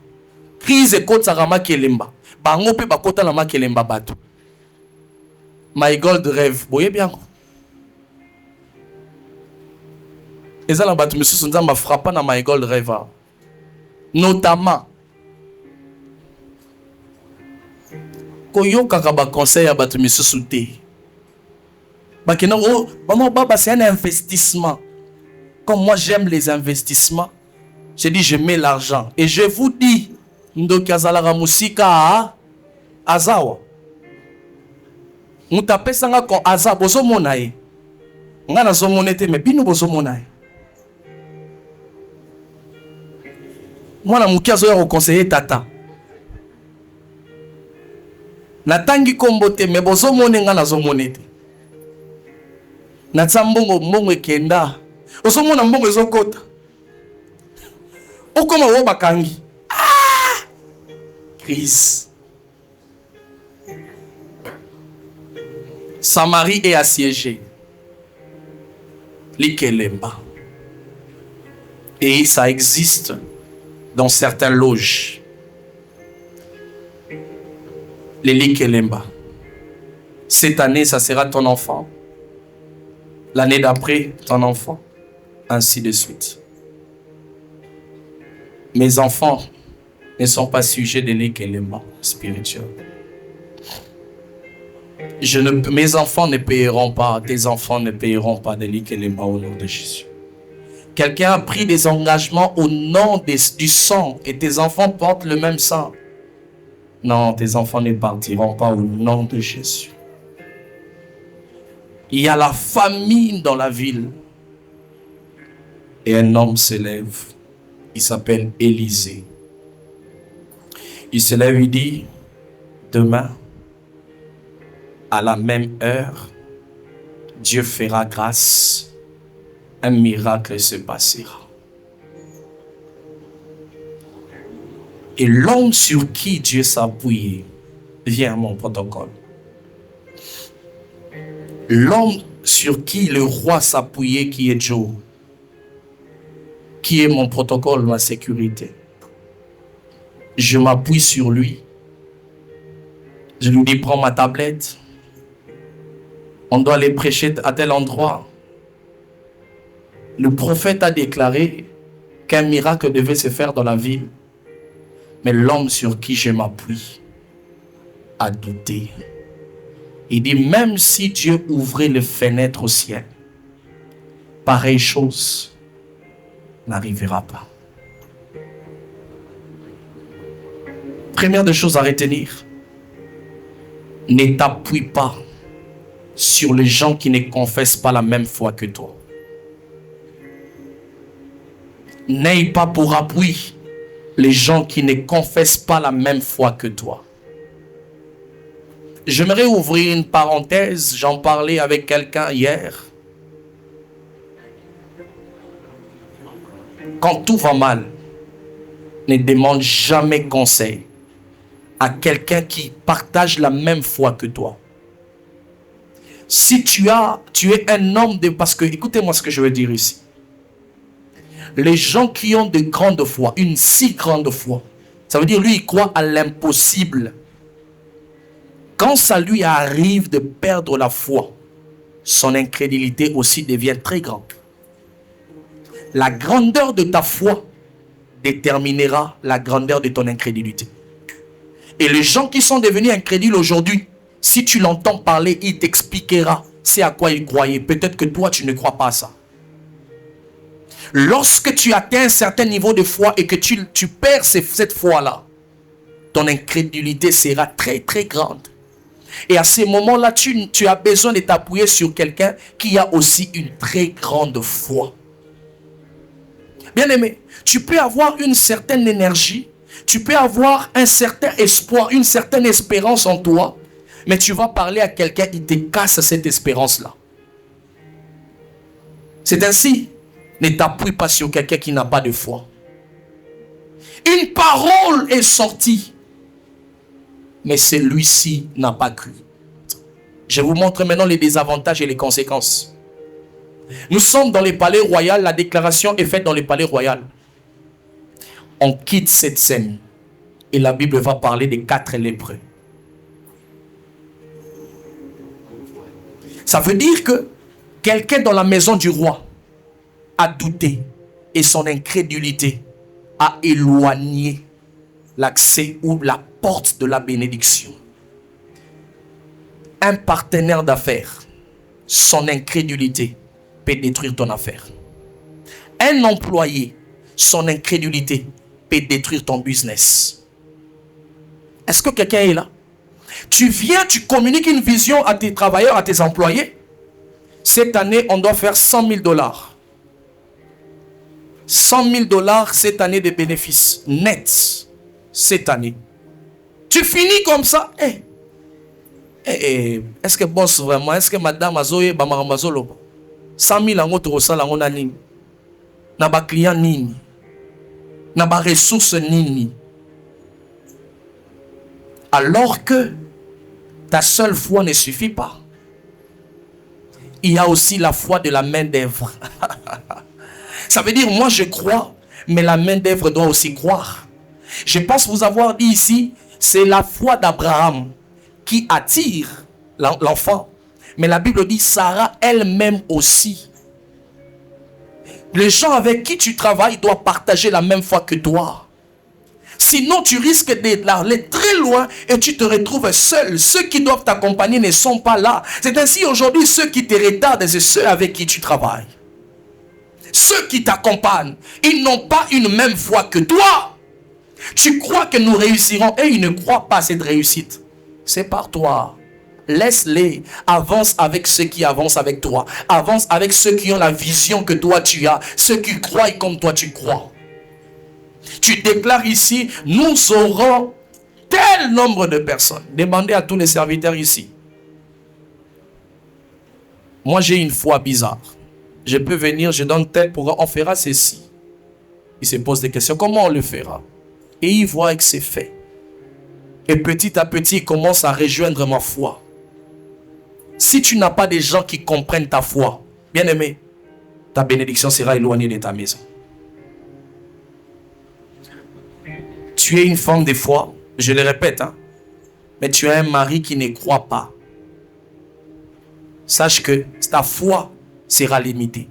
Crise et côte sarama kelemba. Bango pe bakota na makelemba batu. My gold rêve. Voyez bien. Et ça la batu monsieur sonza m'a frappé na my gold rêve. Notamment koyoka ba conseil ya bato misusu te. Bakena oh maman baba c'est un investissement. Comme moi j'aime les investissements, j'ai dit je mets l'argent et je vous dis ndoki azalaka musika azawa. Mutapesanga ko aza bozo mona ye. Nga na zo mona te mais bino bozo mona ye. Mwana muki azo ya conseiller tata. Natangi kombo te mais bozo mona nga na zo mona te. Natsa mbongo ekenda. Ozo mona mbongo ezokota. Okoma wo bakangi. Crise. Samarie est assiégée. Likelemba. Et ça existe dans certaines loges. Les Likelemba. Cette année, ça sera ton enfant. L'année d'après, ton enfant. Ainsi de suite. Mes enfants ne sont pas sujets de Likelemba spirituel. Mes enfants ne payeront pas, tes enfants ne payeront pas de Likelemba au nom de Jésus. Quelqu'un a pris des engagements au nom du sang et tes enfants portent le même sang. Non, tes enfants ne partiront pas au nom de Jésus. Il y a la famine dans la ville. Et un homme se lève. Il s'appelle Élisée. Il se lève, il dit, demain, à la même heure, Dieu fera grâce, un miracle se passera. Et l'homme sur qui Dieu s'appuie vient à mon protocole. L'homme sur qui le roi s'appuyait, qui est Joe, qui est mon protocole, ma sécurité. Je m'appuie sur lui. Je lui dis, prends ma tablette. On doit aller prêcher à tel endroit. Le prophète a déclaré qu'un miracle devait se faire dans la ville. Mais l'homme sur qui je m'appuie a douté. Il dit, même si Dieu ouvrait les fenêtres au ciel, pareille chose n'arrivera pas. Première des choses à retenir, ne t'appuie pas sur les gens qui ne confessent pas la même foi que toi. N'aie pas pour appui les gens qui ne confessent pas la même foi que toi. J'aimerais ouvrir une parenthèse, j'en parlais avec quelqu'un hier. Quand tout va mal, ne demande jamais conseil à quelqu'un qui partage la même foi que toi. Si tu es un homme de... Parce que, écoutez-moi ce que je veux dire ici. Les gens qui ont de grandes foi, une si grande foi, ça veut dire lui, il croit à l'impossible. Quand ça lui arrive de perdre la foi, son incrédulité aussi devient très grande. La grandeur de ta foi déterminera la grandeur de ton incrédulité. Et les gens qui sont devenus incrédules aujourd'hui, si tu l'entends parler, il t'expliquera c'est à quoi il croyait. Peut-être que toi, tu ne crois pas à ça. Lorsque tu atteins un certain niveau de foi et que tu perds cette foi-là, ton incrédulité sera très très grande. Et à ces moments-là, tu as besoin de t'appuyer sur quelqu'un qui a aussi une très grande foi. Bien-aimé, tu peux avoir une certaine énergie, tu peux avoir un certain espoir, une certaine espérance en toi, mais tu vas parler à quelqu'un qui te casse cette espérance-là. C'est ainsi, ne t'appuie pas sur quelqu'un qui n'a pas de foi. Une parole est sortie, mais celui-ci n'a pas cru. Je vous montre maintenant les désavantages et les conséquences. Nous sommes dans le palais royal, la déclaration est faite dans le palais royal. On quitte cette scène et la Bible va parler des 4 lépreux. Ça veut dire que quelqu'un dans la maison du roi a douté et son incrédulité a éloigné l'accès ou la porte de la bénédiction. Un partenaire d'affaires, son incrédulité peut détruire ton affaire. Un employé, son incrédulité peut détruire ton business. Est-ce que quelqu'un est là? Tu viens, tu communiques une vision à tes travailleurs, à tes employés. Cette année, on doit faire 100 000 $. 100 000 $ cette année de bénéfices nets. Cette année. Tu finis comme ça. Est-ce que boss vraiment, est-ce que madame Azoye, Bamaramazolo 100 000 en autre salle en nini. Na ba client nini. Na ba ressources nini. Alors que ta seule foi ne suffit pas. Il y a aussi la foi de la main d'œuvre. Ça veut dire, moi je crois, mais la main d'œuvre doit aussi croire. Je pense vous avoir dit ici, c'est la foi d'Abraham qui attire l'enfant. Mais la Bible dit, Sarah elle-même aussi. Les gens avec qui tu travailles doivent partager la même foi que toi. Sinon, tu risques d'aller très loin et tu te retrouves seul. Ceux qui doivent t'accompagner ne sont pas là. C'est ainsi aujourd'hui, ceux qui te retardent, c'est ceux avec qui tu travailles. Ceux qui t'accompagnent, ils n'ont pas une même foi que toi. Tu crois que nous réussirons et ils ne croient pas à cette réussite. C'est par toi. Laisse-les. Avance avec ceux qui avancent avec toi. Avance avec ceux qui ont la vision que toi tu as. Ceux qui croient comme toi tu crois. Tu déclares ici, nous aurons tel nombre de personnes. Demandez à tous les serviteurs ici. Moi j'ai une foi bizarre. Je peux venir, je donne tel programme, on fera ceci. Il se pose des questions, comment on le fera? Et il voit que c'est fait. Et petit à petit, il commence à rejoindre ma foi. Si tu n'as pas des gens qui comprennent ta foi, bien aimé, ta bénédiction sera éloignée de ta maison. Tu es une femme de foi, je le répète, mais tu as un mari qui ne croit pas. Sache que ta foi sera limitée.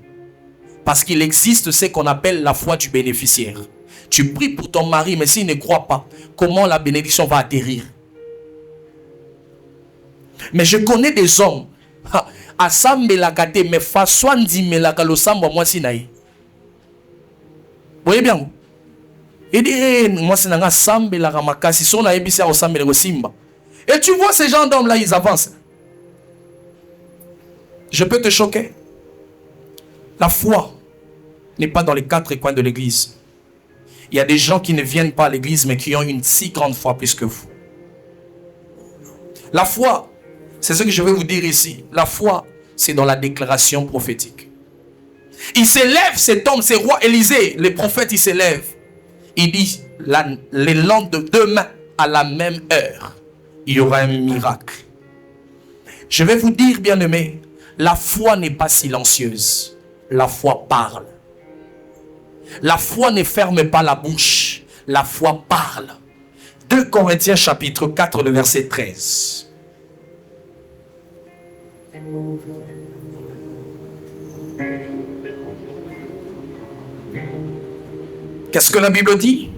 Parce qu'il existe ce qu'on appelle la foi du bénéficiaire. Tu pries pour ton mari, mais s'il ne croit pas, comment la bénédiction va atterrir? Mais je connais des hommes, mais vous voyez bien? Et tu vois ces gens d'hommes là, ils avancent. Je peux te choquer. La foi n'est pas dans les quatre coins de l'église. Il y a des gens qui ne viennent pas à l'église, mais qui ont une si grande foi plus que vous. La foi, c'est ce que je vais vous dire ici. La foi, c'est dans la déclaration prophétique. Il s'élève, cet homme, c'est roi Élisée, le prophète, il s'élève. Il dit, le lendemain, à la même heure, il y aura un miracle. Je vais vous dire, bien-aimés, la foi n'est pas silencieuse. La foi parle. La foi ne ferme pas la bouche. La foi parle. 2 Corinthiens chapitre 4, le verset 13. Qu'est-ce que la Bible dit?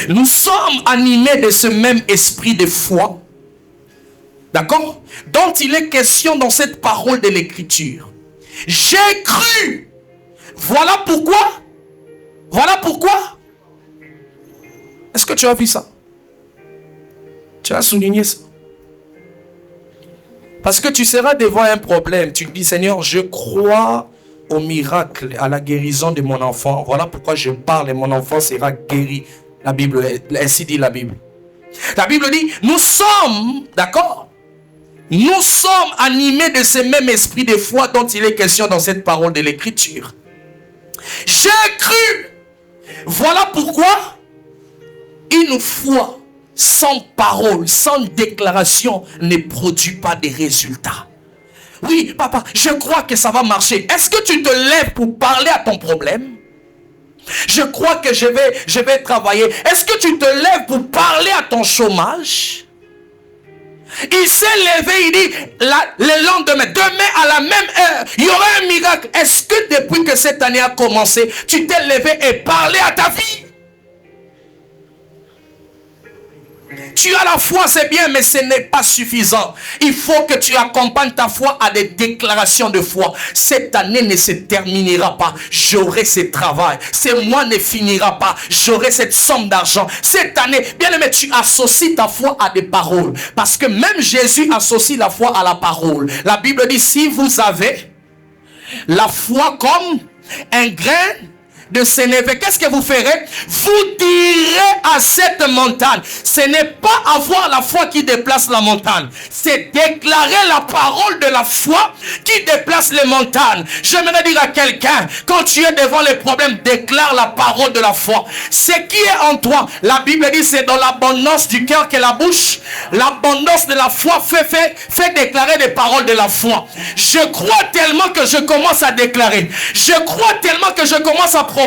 Nous sommes animés de ce même esprit de foi. D'accord? Dont il est question dans cette parole de l'écriture. J'ai cru. Voilà pourquoi. Voilà pourquoi. Est-ce que tu as vu ça? Tu as souligné ça? Parce que tu seras devant un problème. Tu te dis, Seigneur, je crois au miracle, à la guérison de mon enfant. Voilà pourquoi je parle et mon enfant sera guéri. La Bible, ainsi dit la Bible. La Bible dit, nous sommes, d'accord? Nous sommes animés de ce même esprit de foi dont il est question dans cette parole de l'écriture. J'ai cru. Voilà pourquoi une foi sans parole, sans déclaration ne produit pas de résultats. Oui, papa, je crois que ça va marcher. Est-ce que tu te lèves pour parler à ton problème? Je crois que je vais travailler. Est-ce que tu te lèves pour parler à ton chômage? Il s'est levé, il dit, le lendemain, demain à la même heure, il y aura un miracle. Est-ce que depuis que cette année a commencé, tu t'es levé et parlé à ta vie? Tu as la foi, c'est bien, mais ce n'est pas suffisant. Il faut que tu accompagnes ta foi à des déclarations de foi. Cette année ne se terminera pas. J'aurai ce travail. Ce mois ne finira pas. J'aurai cette somme d'argent. Cette année, bien aimé, tu associes ta foi à des paroles. Parce que même Jésus associe la foi à la parole. La Bible dit, si vous avez la foi comme un grain de sénévé, qu'est-ce que vous ferez? Vous direz à cette montagne. Ce n'est pas avoir la foi qui déplace la montagne, c'est déclarer la parole de la foi qui déplace les montagnes. J'aimerais dire à quelqu'un, quand tu es devant les problèmes, déclare la parole de la foi. Ce qui est en toi, la Bible dit, c'est dans l'abondance du cœur que la bouche, l'abondance de la foi fait déclarer les paroles de la foi. Je crois tellement que je commence à déclarer. Je crois tellement que je commence à proclamer.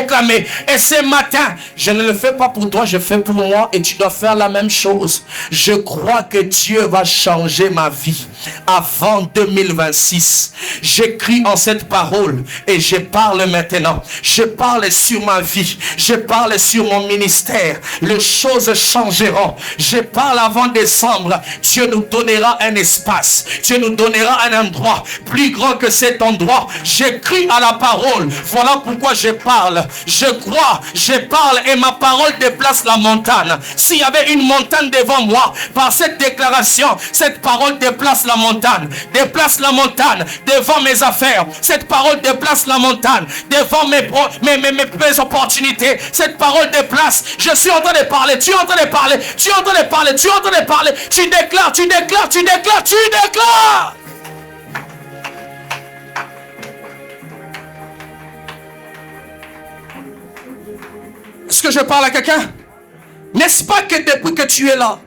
Et ce matin, je ne le fais pas pour toi, je fais pour moi, et tu dois faire la même chose. Je crois que Dieu va changer ma vie avant 2026. J'écris en cette parole et je parle maintenant. Je parle sur ma vie, je parle sur mon ministère. Les choses changeront. Je parle avant décembre. Dieu nous donnera un espace, Dieu nous donnera un endroit plus grand que cet endroit. J'écris à la parole. Voilà pourquoi je parle. Je crois, je parle et ma parole déplace la montagne. S'il y avait une montagne devant moi, par cette déclaration, cette parole déplace la montagne. Déplace la montagne devant mes affaires. Cette parole déplace la montagne devant mes opportunités. Cette parole déplace. Je suis en train de parler, tu es en train de parler, tu es en train de parler, tu es en train de parler. Tu déclares, tu déclares, tu déclares, tu déclares. Est-ce que je parle à quelqu'un? N'est-ce pas que depuis que tu es là,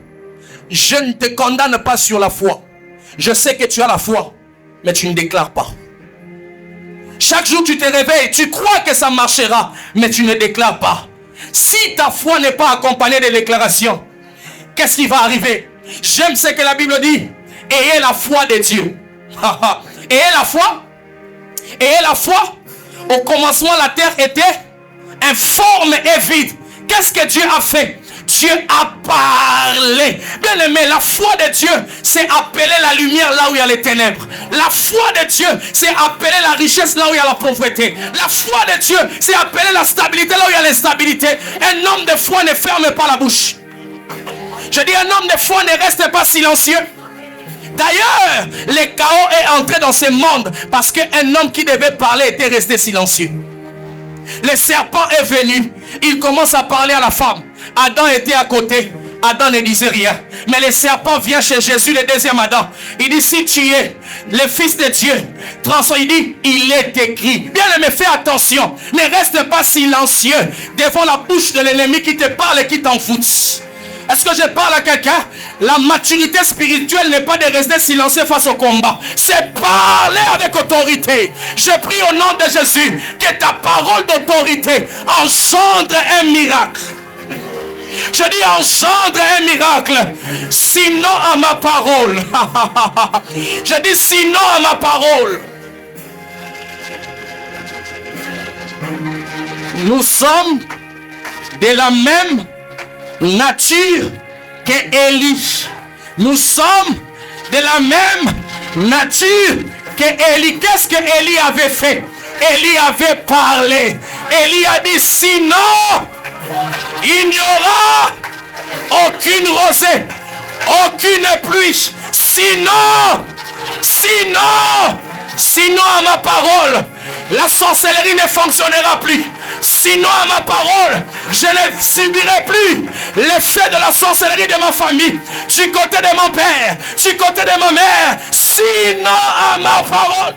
je ne te condamne pas sur la foi. Je sais que tu as la foi, mais tu ne déclares pas. Chaque jour tu te réveilles, tu crois que ça marchera, mais tu ne déclares pas. Si ta foi n'est pas accompagnée de déclarations, qu'est-ce qui va arriver? J'aime ce que la Bible dit. Ayez la foi de Dieu. Ayez la foi. Ayez la foi. Au commencement, la terre était informe et vide. Qu'est-ce que Dieu a fait? Dieu a parlé. Bien aimé, la foi de Dieu, c'est appeler la lumière là où il y a les ténèbres. La foi de Dieu, c'est appeler la richesse là où il y a la pauvreté. La foi de Dieu, c'est appeler la stabilité là où il y a l'instabilité. Un homme de foi ne ferme pas la bouche. Je dis, un homme de foi ne reste pas silencieux. D'ailleurs, le chaos est entré dans ce monde parce qu'un homme qui devait parler était resté silencieux. Le serpent est venu. Il commence à parler à la femme. Adam était à côté. Adam ne disait rien. Mais le serpent vient chez Jésus, le deuxième Adam. Il dit, si tu es le fils de Dieu, il dit, il est écrit. Bien aimé, fais attention. Ne reste pas silencieux devant la bouche de l'ennemi qui te parle et qui t'en fout. Est-ce que je parle à quelqu'un? La maturité spirituelle n'est pas de rester silencieux face au combat. C'est parler avec autorité. Je prie au nom de Jésus que ta parole d'autorité engendre un miracle. Je dis engendre un miracle. Sinon à ma parole. Je dis sinon à ma parole. Nous sommes de la même nature que Élie. Nous sommes de la même nature que Élie. Qu'est-ce que Élie avait fait? Élie avait parlé. Élie a dit, sinon il n'y aura aucune rosée, aucune pluie. Sinon à ma parole, la sorcellerie ne fonctionnera plus. Sinon à ma parole, je ne subirai plus l'effet de la sorcellerie de ma famille, du côté de mon père, du côté de ma mère. Sinon à ma parole.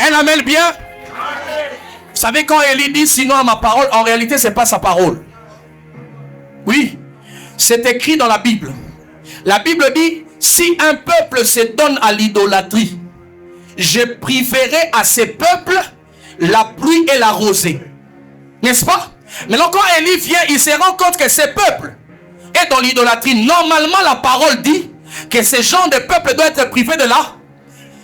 Un amen bien. Vous savez, quand Élie dit sinon à ma parole, en réalité c'est pas sa parole. Oui, c'est écrit dans la Bible. La Bible dit, si un peuple se donne à l'idolâtrie, je priverai à ce peuple la pluie et la rosée. N'est-ce pas? Maintenant, quand Élie vient, il se rend compte que ce peuple est dans l'idolâtrie. Normalement, la parole dit que ce genre de peuple doit être privé de là.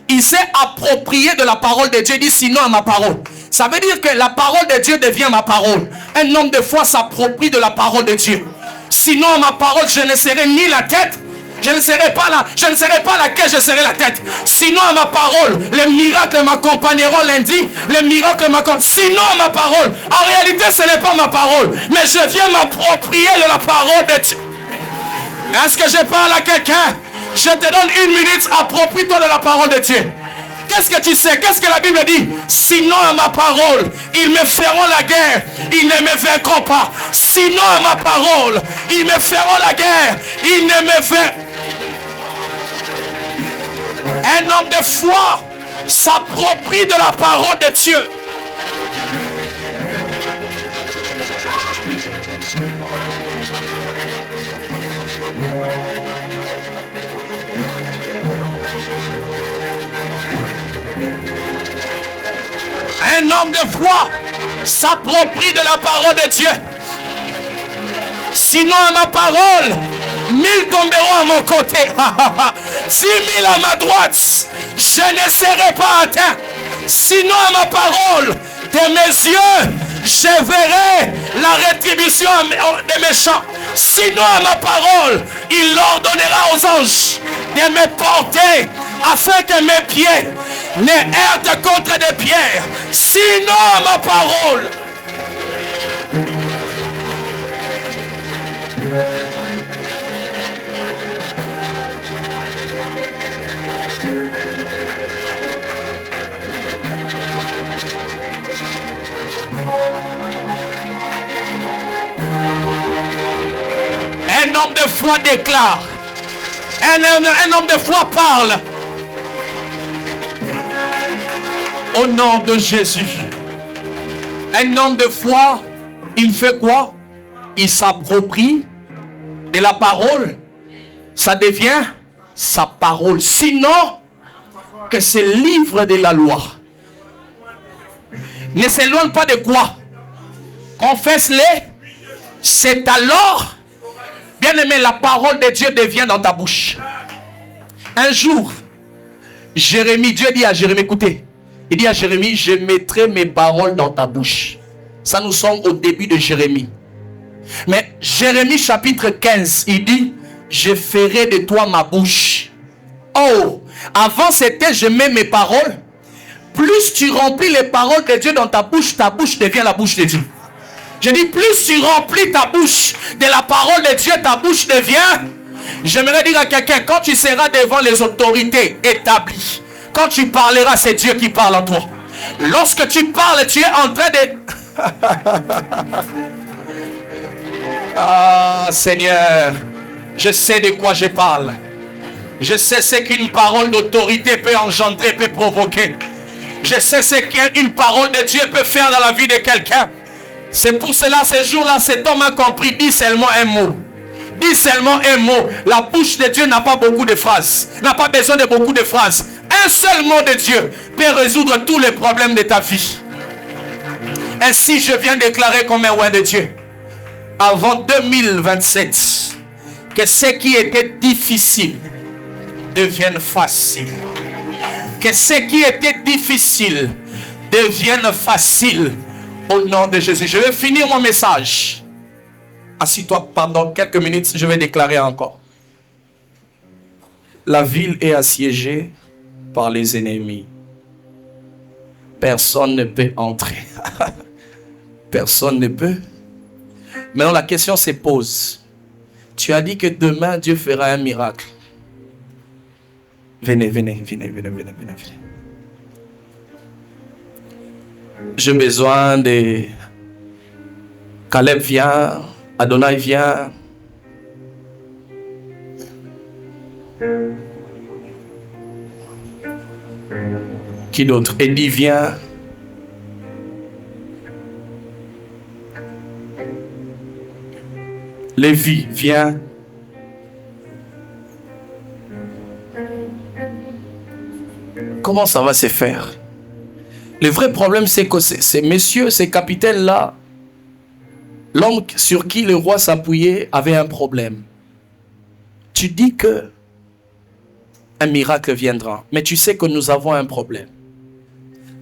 Il s'est approprié de la parole de Dieu. Il dit sinon à ma parole. Ça veut dire que la parole de Dieu devient ma parole. Un homme de foi s'approprie de la parole de Dieu. Sinon, à ma parole, je ne serai ni la tête, je ne serai pas la queue, je serai la tête. Sinon, à ma parole, les miracles m'accompagneront lundi. Les miracles m'accompagneront. Sinon, à ma parole, en réalité, ce n'est pas ma parole, mais je viens m'approprier de la parole de Dieu. Est-ce que je parle à quelqu'un? Je te donne 1 minute, approprie-toi de la parole de Dieu. Qu'est-ce que tu sais? Qu'est-ce que la Bible dit? Sinon à ma parole, ils me feront la guerre, ils ne me vaincront pas. Sinon à ma parole, ils me feront la guerre, ils ne me vaincront. Un homme de foi s'approprie de la parole de Dieu. Un homme de foi s'approprie de la parole de Dieu. Sinon à ma parole, 1000 tomberont à mon côté, 10 000 à ma droite, je ne serai pas atteint. Sinon à ma parole, de mes yeux, je verrai la rétribution des méchants. Sinon à ma parole, il ordonnera aux anges de me porter afin que mes pieds ne heurtent contre des pierres. Sinon à ma parole. Un homme de foi déclare. Un homme de foi parle. Au nom de Jésus. Un homme de foi, il fait quoi? Il s'approprie de la parole. Ça devient sa parole. Sinon, que ce livre de la loi ne s'éloigne pas de quoi? Confesse-les. C'est alors, bien aimé, la parole de Dieu devient dans ta bouche. Un jour, Jérémie, Dieu dit à Jérémie, écoutez, il dit à Jérémie, je mettrai mes paroles dans ta bouche. Ça, nous sommes au début de Jérémie. Mais Jérémie chapitre 15, il dit, je ferai de toi ma bouche. Oh, avant c'était, je mets mes paroles. Plus tu remplis les paroles de Dieu dans ta bouche devient la bouche de Dieu. Je dis, plus tu remplis ta bouche de la parole de Dieu, ta bouche devient... J'aimerais dire à quelqu'un, quand tu seras devant les autorités établies, quand tu parleras, c'est Dieu qui parle en toi. Lorsque tu parles, tu es en train de... Ah, Seigneur, je sais de quoi je parle. Je sais ce qu'une parole d'autorité peut engendrer, peut provoquer. Je sais ce qu'une parole de Dieu peut faire dans la vie de quelqu'un. C'est pour cela, ce jour-là, cet homme a compris, dis seulement un mot. Dis seulement un mot. La bouche de Dieu n'a pas beaucoup de phrases. N'a pas besoin de beaucoup de phrases. Un seul mot de Dieu peut résoudre tous les problèmes de ta vie. Ainsi, je viens déclarer comme un roi de Dieu. Avant 2027, que ce qui était difficile devienne facile. Que ce qui était difficile devienne facile. Au nom de Jésus. Je vais finir mon message. Assis-toi pendant quelques minutes, je vais déclarer encore. La ville est assiégée par les ennemis. Personne ne peut entrer. Personne ne peut. Maintenant, la question se pose. Tu as dit que demain, Dieu fera un miracle. Venez. J'ai besoin de... Caleb vient. Adonai vient. Qui d'autre? Eddie vient. Lévi vient. Comment ça va se faire? Le vrai problème, c'est que ces messieurs, ces capitaines-là, l'homme sur qui le roi s'appuyait avait un problème. Tu dis que un miracle viendra, mais tu sais que nous avons un problème.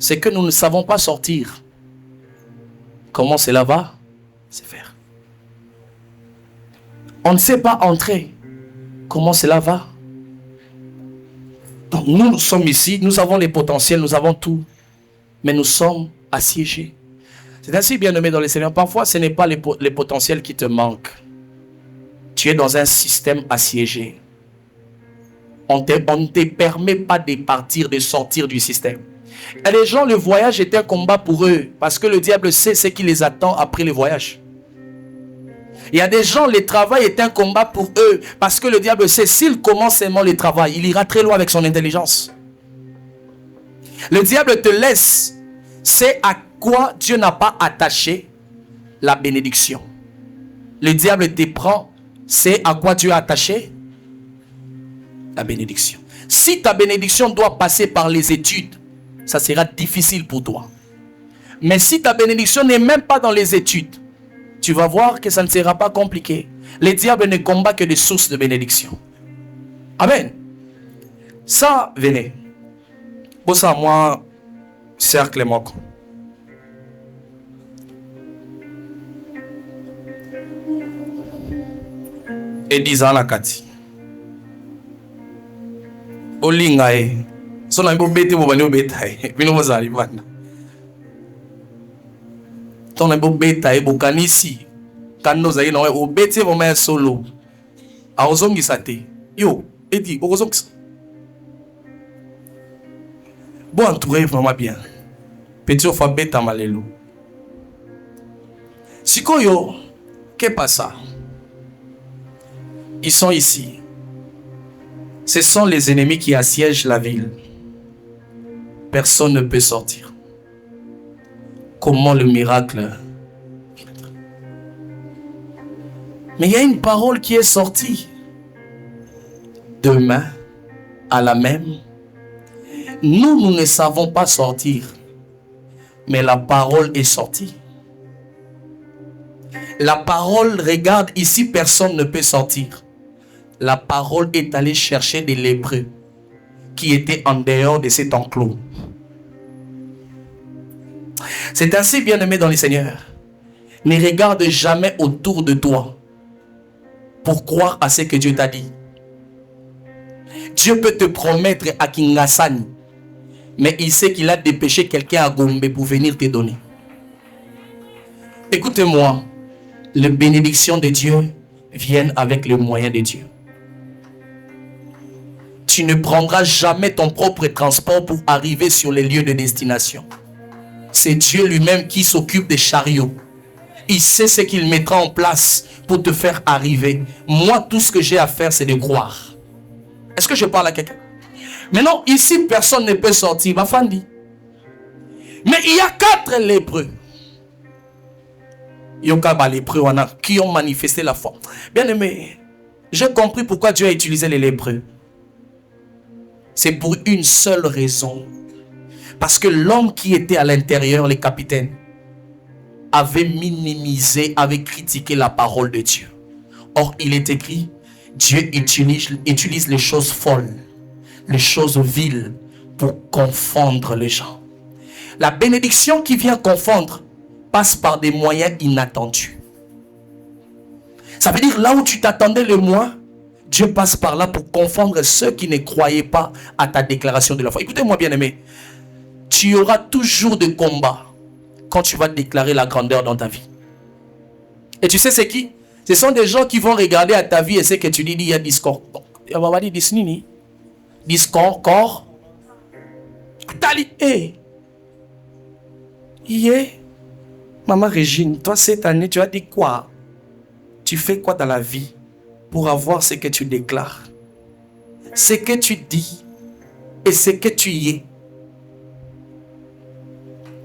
c'est que nous ne savons pas sortir. Comment cela va se faire? On ne sait pas entrer. Comment cela va? Donc nous sommes ici, nous avons les potentiels, nous avons tout, mais nous sommes assiégés. C'est ainsi, bien-aimé dans le Seigneur. Parfois, ce n'est pas les potentiels qui te manquent. Tu es dans un système assiégé. On ne te permet pas de partir, de sortir du système. Et les gens, le voyage est un combat pour eux, parce que le diable sait ce qui les attend après le voyage. Il y a des gens, le travail est un combat pour eux, parce que le diable sait, s'il commence seulement le travail, il ira très loin avec son intelligence. Le diable te laisse, c'est à quoi Dieu n'a pas attaché la bénédiction. Le diable te prend, c'est à quoi Dieu a attaché la bénédiction. Si ta bénédiction doit passer par les études, ça sera difficile pour toi. Mais si ta bénédiction n'est même pas dans les études, tu vas voir que ça ne sera pas compliqué. Le diable ne combat que des sources de bénédiction. Amen. Ça, venez. Pour ça, moi, cercle moko. Et 10 ans la kati. Olinga e. So na mbobete bobani obeta e. Bino mozali bana. Ton na mbobeta e bokanisi. Kando zayi na obete boma solo. A ozongisa te. Yo, edi okozongisa. Bon entouré vraiment bien. Petit au fabeta malelo. Sikoyo, qu'est pas ça? Ils sont ici. Ce sont les ennemis qui assiègent la ville. Personne ne peut sortir. Comment le miracle? Mais il y a une parole qui est sortie. Demain, à la même, nous ne savons pas sortir. Mais la parole est sortie. La parole, regarde, ici personne ne peut sortir. La parole est allée chercher des lépreux qui étaient en dehors de cet enclos. C'est ainsi, bien-aimé dans le Seigneur. Ne regarde jamais autour de toi pour croire à ce que Dieu t'a dit. Dieu peut te promettre à Kingasani, mais il sait qu'il a dépêché quelqu'un à Gombe pour venir te donner. Écoutez-moi, les bénédictions de Dieu viennent avec les moyens de Dieu. Tu ne prendras jamais ton propre transport pour arriver sur les lieux de destination. C'est Dieu lui-même qui s'occupe des chariots. Il sait ce qu'il mettra en place pour te faire arriver. Moi, tout ce que j'ai à faire, c'est de croire. Est-ce que je parle à quelqu'un? Maintenant, ici, personne ne peut sortir. Bafandi. Mais il y a 4 lépreux. Yoka lépreux qui ont manifesté la foi. Bien aimé, j'ai compris pourquoi Dieu a utilisé les lépreux. C'est pour une seule raison. Parce que l'homme qui était à l'intérieur, les capitaines, avait minimisé, avait critiqué la parole de Dieu. Or, il est écrit, Dieu utilise les choses folles, les choses viles pour confondre les gens. La bénédiction qui vient confondre passe par des moyens inattendus. Ça veut dire là où tu t'attendais le moins, Dieu passe par là pour confondre ceux qui ne croyaient pas à ta déclaration de la foi. Écoutez-moi bien aimé, tu auras toujours des combats quand tu vas déclarer la grandeur dans ta vie. Et tu sais c'est qui? Ce sont des gens qui vont regarder à ta vie et c'est que tu dis il y a discord. On va dire discord, corps. Tali, hé. Maman Régine, toi cette année, tu as dit quoi? Tu fais quoi dans la vie pour avoir ce que tu déclares? Ce que tu dis et ce que tu y es.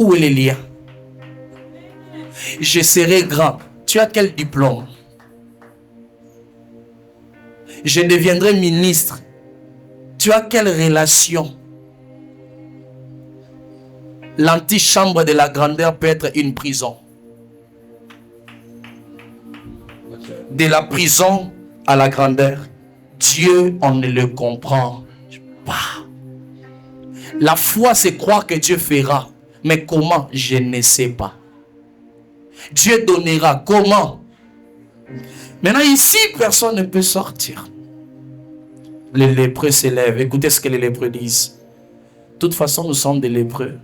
Où est le lien? Je serai grand. Tu as quel diplôme? Je deviendrai ministre. Tu as quelle relation? L'antichambre de la grandeur peut être une prison. De la prison à la grandeur, Dieu, on ne le comprend pas. La foi, c'est croire que Dieu fera. Mais comment? Je ne sais pas. Dieu donnera. Comment? Maintenant, ici, personne ne peut sortir. Les lépreux s'élèvent. Écoutez ce que les lépreux disent. De toute façon, nous sommes des lépreux.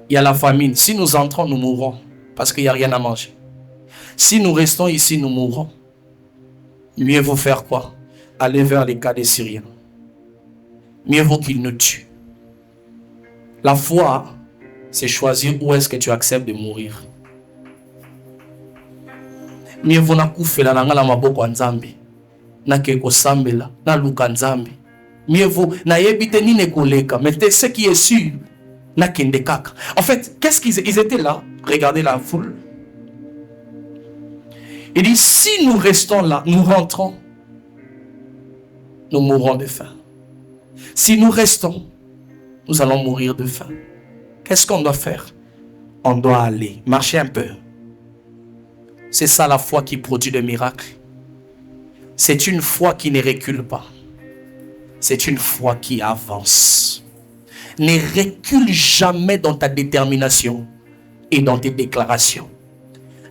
Il y a la famine. Si nous entrons, nous mourrons. Parce qu'il n'y a rien à manger. Si nous restons ici, nous mourrons. Mieux vaut faire quoi? Aller vers les cas des Syriens. Mieux vaut qu'ils nous tuent. La foi, c'est choisir où est-ce que tu acceptes de mourir. Mieux vaut na kufela na ngala maboko nzambe. Na keko sambela, na luka nzambe. Mieux vaut na yebite ni nekoleka, mais ce qui est sûr, na kende kaka. En fait, qu'est-ce qu'ils étaient là? Regardez la foule. Il dit, si nous restons là, nous rentrons, nous mourrons de faim. Si nous restons, nous allons mourir de faim. Qu'est-ce qu'on doit faire? On doit aller, marcher un peu. C'est ça la foi qui produit des miracles. C'est une foi qui ne recule pas. C'est une foi qui avance. Ne recule jamais dans ta détermination et dans tes déclarations.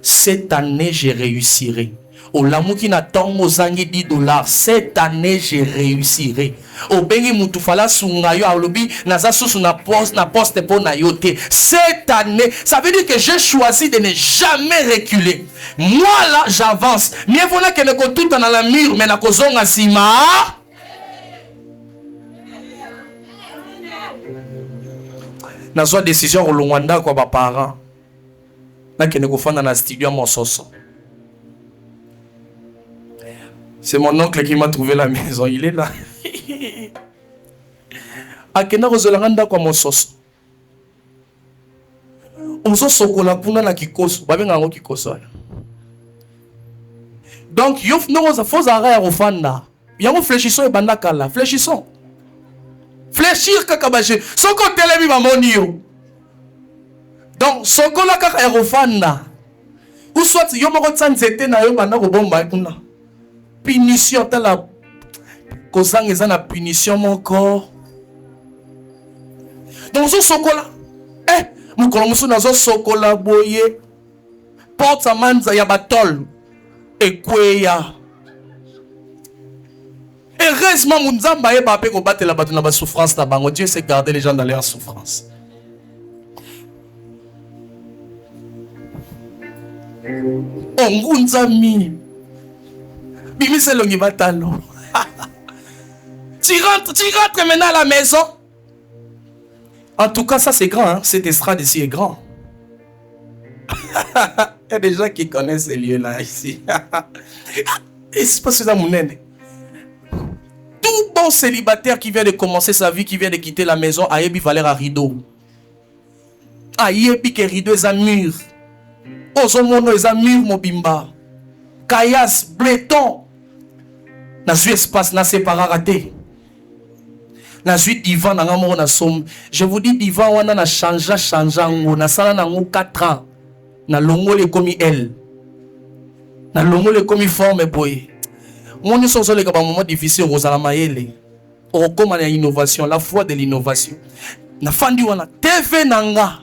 Cette année, je réussirai. Au lamu qui n'attend mozangi $10. Cette année, je réussirai. Au bengi mutufala sungayo alobi naza susu na poste pour na yote. Cette année, ça veut dire que j'ai choisi de ne jamais reculer. Moi là, j'avance. Mieux vaut que ne ko tout dans la mur, mais na ko zonga sima. Na so décision au Rwanda kwa ba parents. Na ke ne ko fanda na studio Mososo. C'est mon oncle qui m'a trouvé la maison. Il est là. Akena rozolanga kwa Mososo. Ozo sokola puna na kikoso. Babenga ngo kikoso. Donc yof no oza foza ara ya rofanda. Yango fléchissons et banda kala. Fléchissons. Fléchir kaka baje. Soko telemi ba moni yo. Donc sokola kaka ya rofanda. Ou soit yo moko tsanzete na yo banda ko bomba kuna. Punition tala kozanga eza na punition moko. Donc zo sokola mukolo musu nazo sokola boye porte sa manza ya batol ekweya. Heureusement munzamba ye bape ko batela batu na ba souffrance na bango. Dieu sait garder les gens dans leur souffrance. Ongunzami bimise longi batalo. Tu rentres maintenant à la maison. En tout cas, ça c'est grand, hein? Cette estrade ici est grand. Il y a des gens qui connaissent ces lieux-là ici. Et c'est pas ça mon nene. Tout bon célibataire qui vient de commencer sa vie, qui vient de quitter la maison, a yebi valer à rideau. A yebi que rideau est un mur. Ozomono est un mur mobimba. Kayas, Breton. Na zui espace na séparé raté. Na zui divan na ngamo na som. Je vous dis divan wana na changea ngo na sala na ngo 4 ans. Na longo le komi elle. Na longo le komi forme boy. Mon sont les ka ba moment difficile rozala mayele. O koma na innovation, la foi de l'innovation. Na fandi wana TV nanga.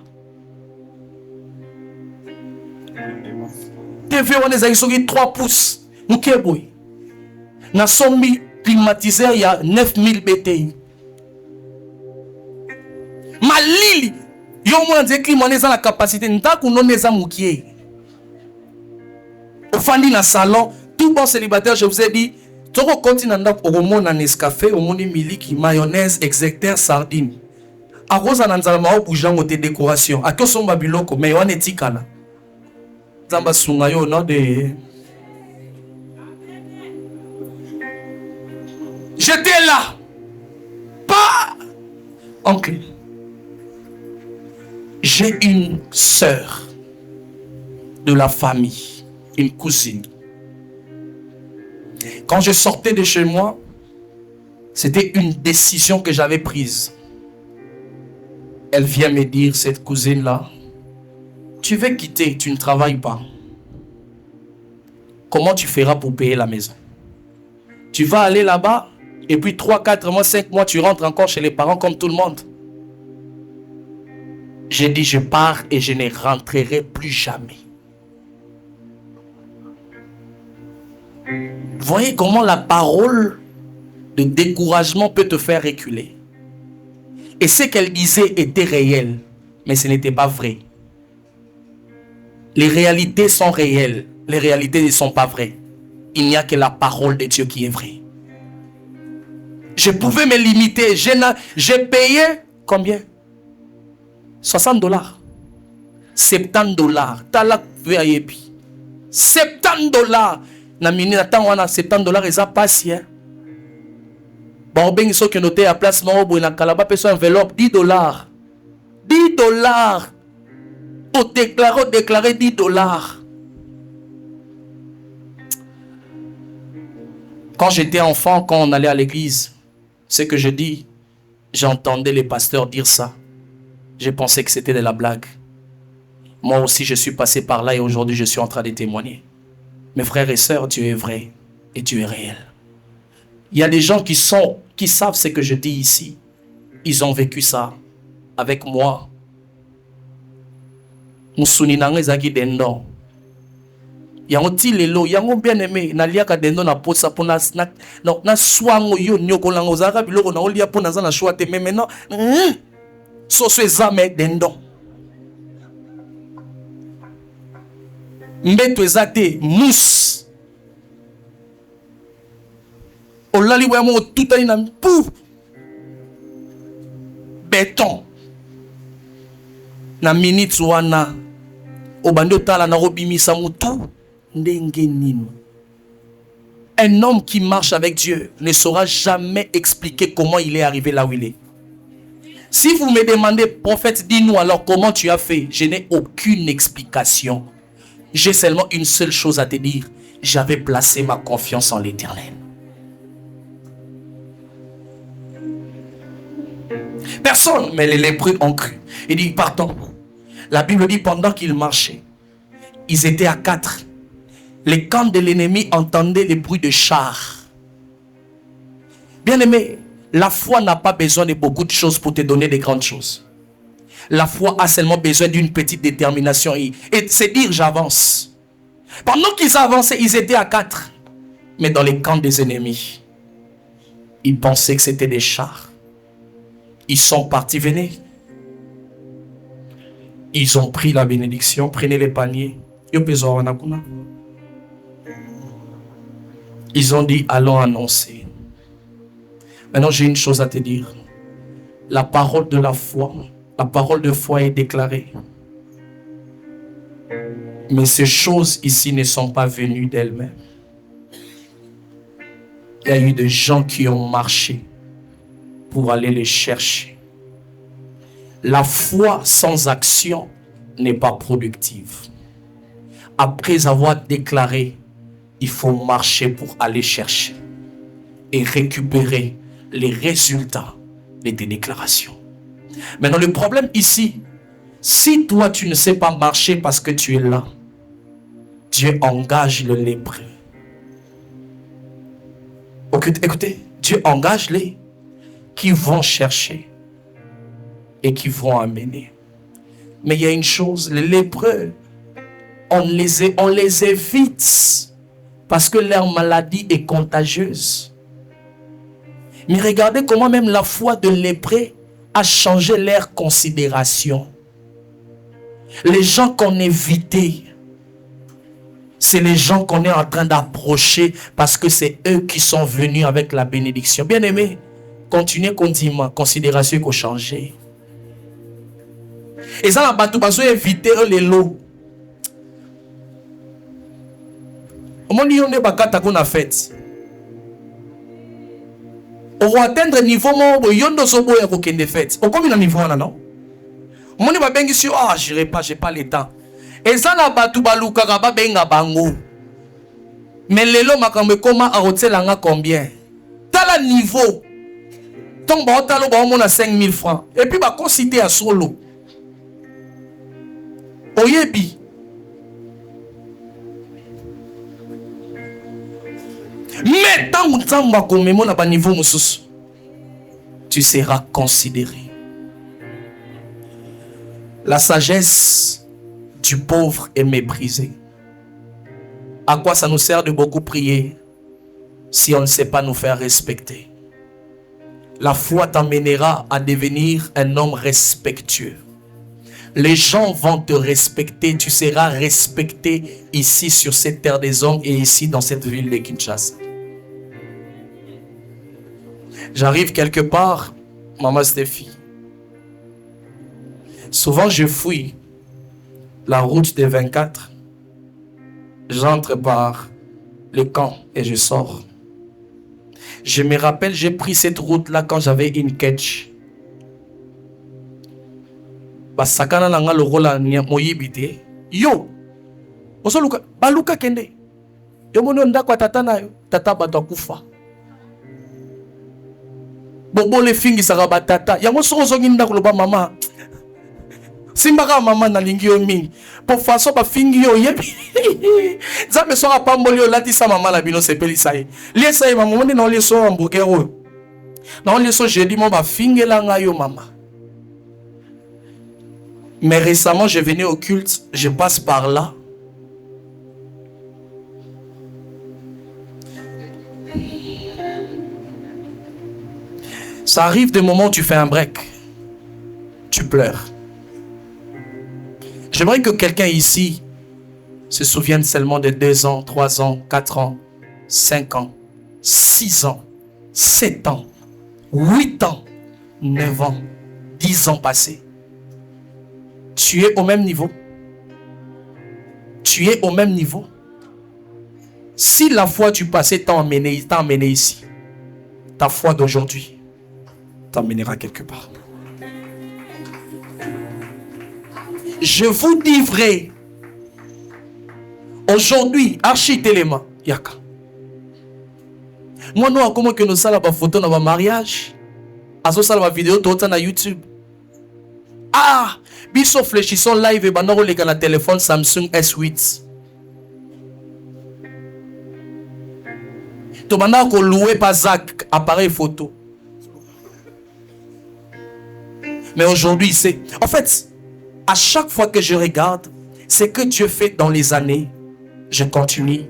TV wana ezaki soki 3 pouces. Muke boy. Na sombi climatiseur il y a 9000 BTI. Malili. Yo mwana nze climatiseur la capacité ndaku non eza mukie. Ofandi na salon, tout bon célibataire, je vous ai dit, toko continent ndaku omona Nescafé, omoni miliki, mayonnaise, execteur, sardine. Aroza na nzala ma boujango te décoration. Akosomba biloko mais wana etikala. Zamba sunga yo no de. J'étais là. Pas. Oncle. J'ai une sœur de la famille, une cousine. Quand je sortais de chez moi, c'était une décision que j'avais prise. Elle vient me dire, cette cousine-là, tu veux quitter, tu ne travailles pas. Comment tu feras pour payer la maison? Tu vas aller là-bas, Et puis 3, 4 mois, 5 mois, tu rentres encore chez les parents comme tout le monde. J'ai dit, je pars et je ne rentrerai plus jamais. Voyez comment la parole de découragement peut te faire reculer. Et ce qu'elle disait était réel, mais ce n'était pas vrai. Les réalités sont réelles, les réalités ne sont pas vraies. Il n'y a que la parole de Dieu qui est vraie. Je pouvais me limiter. J'ai payé combien? 60 $. 70 $. Tala VIP. 70 $. Na mini na tango na 70 $. Eza pasi. Bon, ben, ils sont que noté à place, non, ou na kalaba, personne enveloppe, 10 $. 10 $. Au déclaré 10 $. Quand j'étais enfant, quand on allait à l'église, ce que je dis, j'entendais les pasteurs dire ça. Je pensais que c'était de la blague. Moi aussi, je suis passé par là et aujourd'hui, je suis en train de témoigner. Mes frères et sœurs, Dieu est vrai et Dieu est réel. Il y a des gens qui savent ce que je dis ici. Ils ont vécu ça avec moi. Musuni nange zaki dendo. Yango ti lelo, yango bien aimé, na liaka dendo na posa po na swango yo nyoko lango zaka biloko na olia po na za na choix te mais maintenant so ezame dendo. Mbeto ezate mousse. Olali wa mo tutani na pou. Béton. Na minute wana obando tala na robimisa mutu. Un homme qui marche avec Dieu ne saura jamais expliquer comment il est arrivé là où il est. Si vous me demandez, prophète, dis-nous alors comment tu as fait, je n'ai aucune explication. J'ai seulement une seule chose à te dire. J'avais placé ma confiance en l'Éternel. Personne, mais les lépreux ont cru. Il dit, pardon. La Bible dit, pendant qu'ils marchaient, ils étaient à 4. Les camps de l'ennemi entendaient les bruits de chars. Bien-aimé, la foi n'a pas besoin de beaucoup de choses pour te donner de grandes choses. La foi a seulement besoin d'une petite détermination et c'est dire j'avance. Pendant qu'ils avançaient, ils étaient à 4. Mais dans les camps des ennemis, ils pensaient que c'était des chars. Ils sont partis, venez. Ils ont pris la bénédiction, prenez les paniers. Ils ont dit, allons annoncer. Maintenant, j'ai une chose à te dire. La parole de la foi est déclarée. Mais ces choses ici ne sont pas venues d'elles-mêmes. Il y a eu des gens qui ont marché pour aller les chercher. La foi sans action n'est pas productive. Après avoir déclaré, il faut marcher pour aller chercher et récupérer les résultats de tes déclarations. Maintenant, le problème ici, si toi tu ne sais pas marcher parce que tu es là, Dieu engage le lépreux. Écoutez, Dieu engage les qui vont chercher et qui vont amener. Mais il y a une chose, les lépreux, on les évite parce que leur maladie est contagieuse. Mais regardez comment même la foi de lépreux a changé leur considération. Les gens qu'on évitait, c'est les gens qu'on est en train d'approcher parce que c'est eux qui sont venus avec la bénédiction. Bien aimé, continuez continuellement, considération qu'on changer. Et ça, la bateau, parce que éviter les lots. Au moment où on est bakata qu'on a fait. On va atteindre le niveau où yondo sobo ya kokende fait. On combien de niveau on a non? Au moment où on bengi sur j'irai pas, j'ai pas le temps. Et ça la batu baluka ba benga bango. Mais lelo makambe koma a hotelanga combien? Tala niveau. Ton ba hotalo ba on a 5000 francs. Et puis ba conciter à solo. Oyebi. Mais tant que tu seras considéré. La sagesse du pauvre est méprisée. À quoi ça nous sert de beaucoup prier si on ne sait pas nous faire respecter? La foi t'emmènera à devenir un homme respectueux. Les gens vont te respecter, tu seras respecté ici sur cette terre des hommes et ici dans cette ville de Kinshasa. J'arrive quelque part, maman Stéphie. Souvent je fouille la route des 24. J'entre par le camp et je sors. Je me rappelle, j'ai pris cette route-là quand j'avais une catch. Basakana nanga lokola moyibite. Yo! Oso luka, baluka kende. Yo mono ndako tata na yo, tata bato kufa. Bobo le fingi saka batata. Yango so ozongi ndako loba mama. Simbaka mama na lingi yo mingi. Po faso ba fingi yo yebi. Zambe so apamboli yo latisa mama la bino sepeli saye. Liesa ye mama monde na ole so hamburger oyo. Na ole so jeudi mo ba fingela nga yo mama. Mais récemment, je venais au culte, je passe par là. Ça arrive des moments où tu fais un break. Tu pleures. J'aimerais que quelqu'un ici se souvienne seulement de 2 ans, 3 ans, 4 ans, 5 ans, 6 ans, 7 ans, 8 ans, 9 ans, 10 ans passés. Tu es au même niveau. Tu es au même niveau. Si la foi du passé t'a emmené ici, ta foi d'aujourd'hui t'emmènera quelque part. Je vous dis vrai. Aujourd'hui, archi-téléma, yaka. Moi, nous, comment que nous salons la photo dans le mariage, à ce salon la vidéo, tout ça sur YouTube. Ah! Biso fléchissons live et bandoro les na téléphone Samsung S8. To banda ko louer pas Zach appareil photo. Mais aujourd'hui c'est en fait à chaque fois que je regarde ce que Dieu fait dans les années, je continue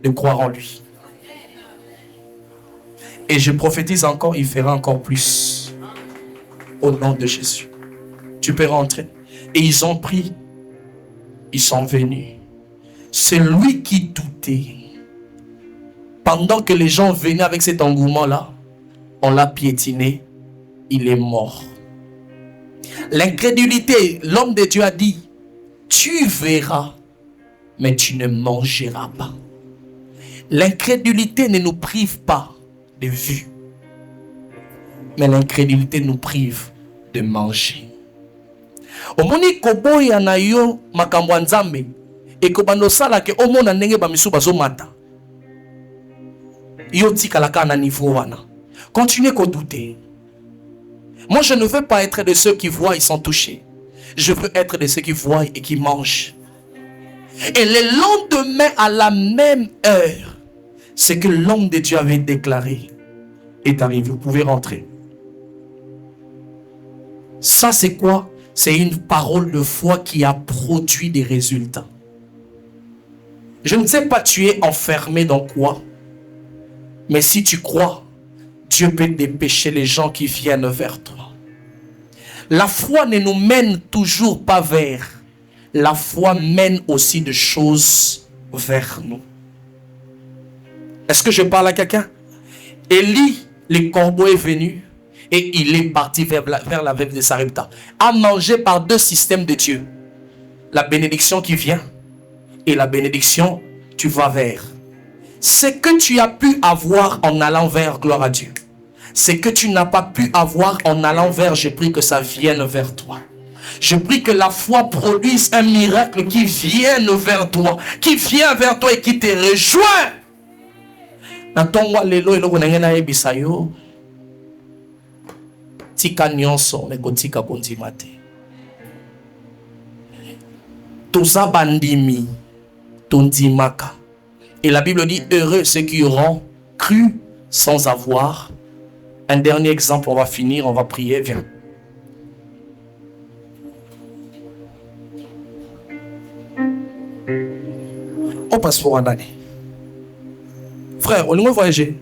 de croire en lui. Et je prophétise encore, il fera encore plus. Au nom de Jésus. Tu peux rentrer. Et ils ont pris, ils sont venus. C'est lui qui doutait. Pendant que les gens venaient avec cet engouement-là, on l'a piétiné, il est mort. L'incrédulité, l'homme de Dieu a dit, tu verras, mais tu ne mangeras pas. L'incrédulité ne nous prive pas de vue, mais l'incrédulité nous prive de manger. Omoni koboya na yo makambo ya Nzambe ekobando sala ke omona ndenge ba misu bazomata yo tikalaka na niveau wana. Continuez ko douter. Moi je ne veux pas être de ceux qui voient, ils sont touchés. Je veux être de ceux qui voient et qui mangent. Et le lendemain à la même heure, ce que l'homme de Dieu avait déclaré est arrivé. Vous pouvez rentrer. Ça c'est quoi? C'est une parole de foi qui a produit des résultats. Je ne sais pas tu es enfermé dans quoi. Mais si tu crois, Dieu peut dépêcher les gens qui viennent vers toi. La foi ne nous mène toujours pas vers. La foi mène aussi des choses vers nous. Est-ce que je parle à quelqu'un? Élie, le corbeau est venu. Et il est parti vers la veuve de Sarepta. À manger par 2 systèmes de Dieu. La bénédiction qui vient. Et la bénédiction, tu vas vers. Ce que tu as pu avoir en allant vers, gloire à Dieu. Ce que tu n'as pas pu avoir en allant vers, je prie que ça vienne vers toi. Je prie que la foi produise un miracle qui vienne vers toi. Qui vient vers toi et qui te rejoint. Tika nyonso mekotika kondima te. Toza bandimi tondimaka. Et la Bible dit heureux ceux qui auront cru sans avoir. Un dernier exemple, on va finir, on va prier, viens. On passe pour un année. Frère, on va voyager.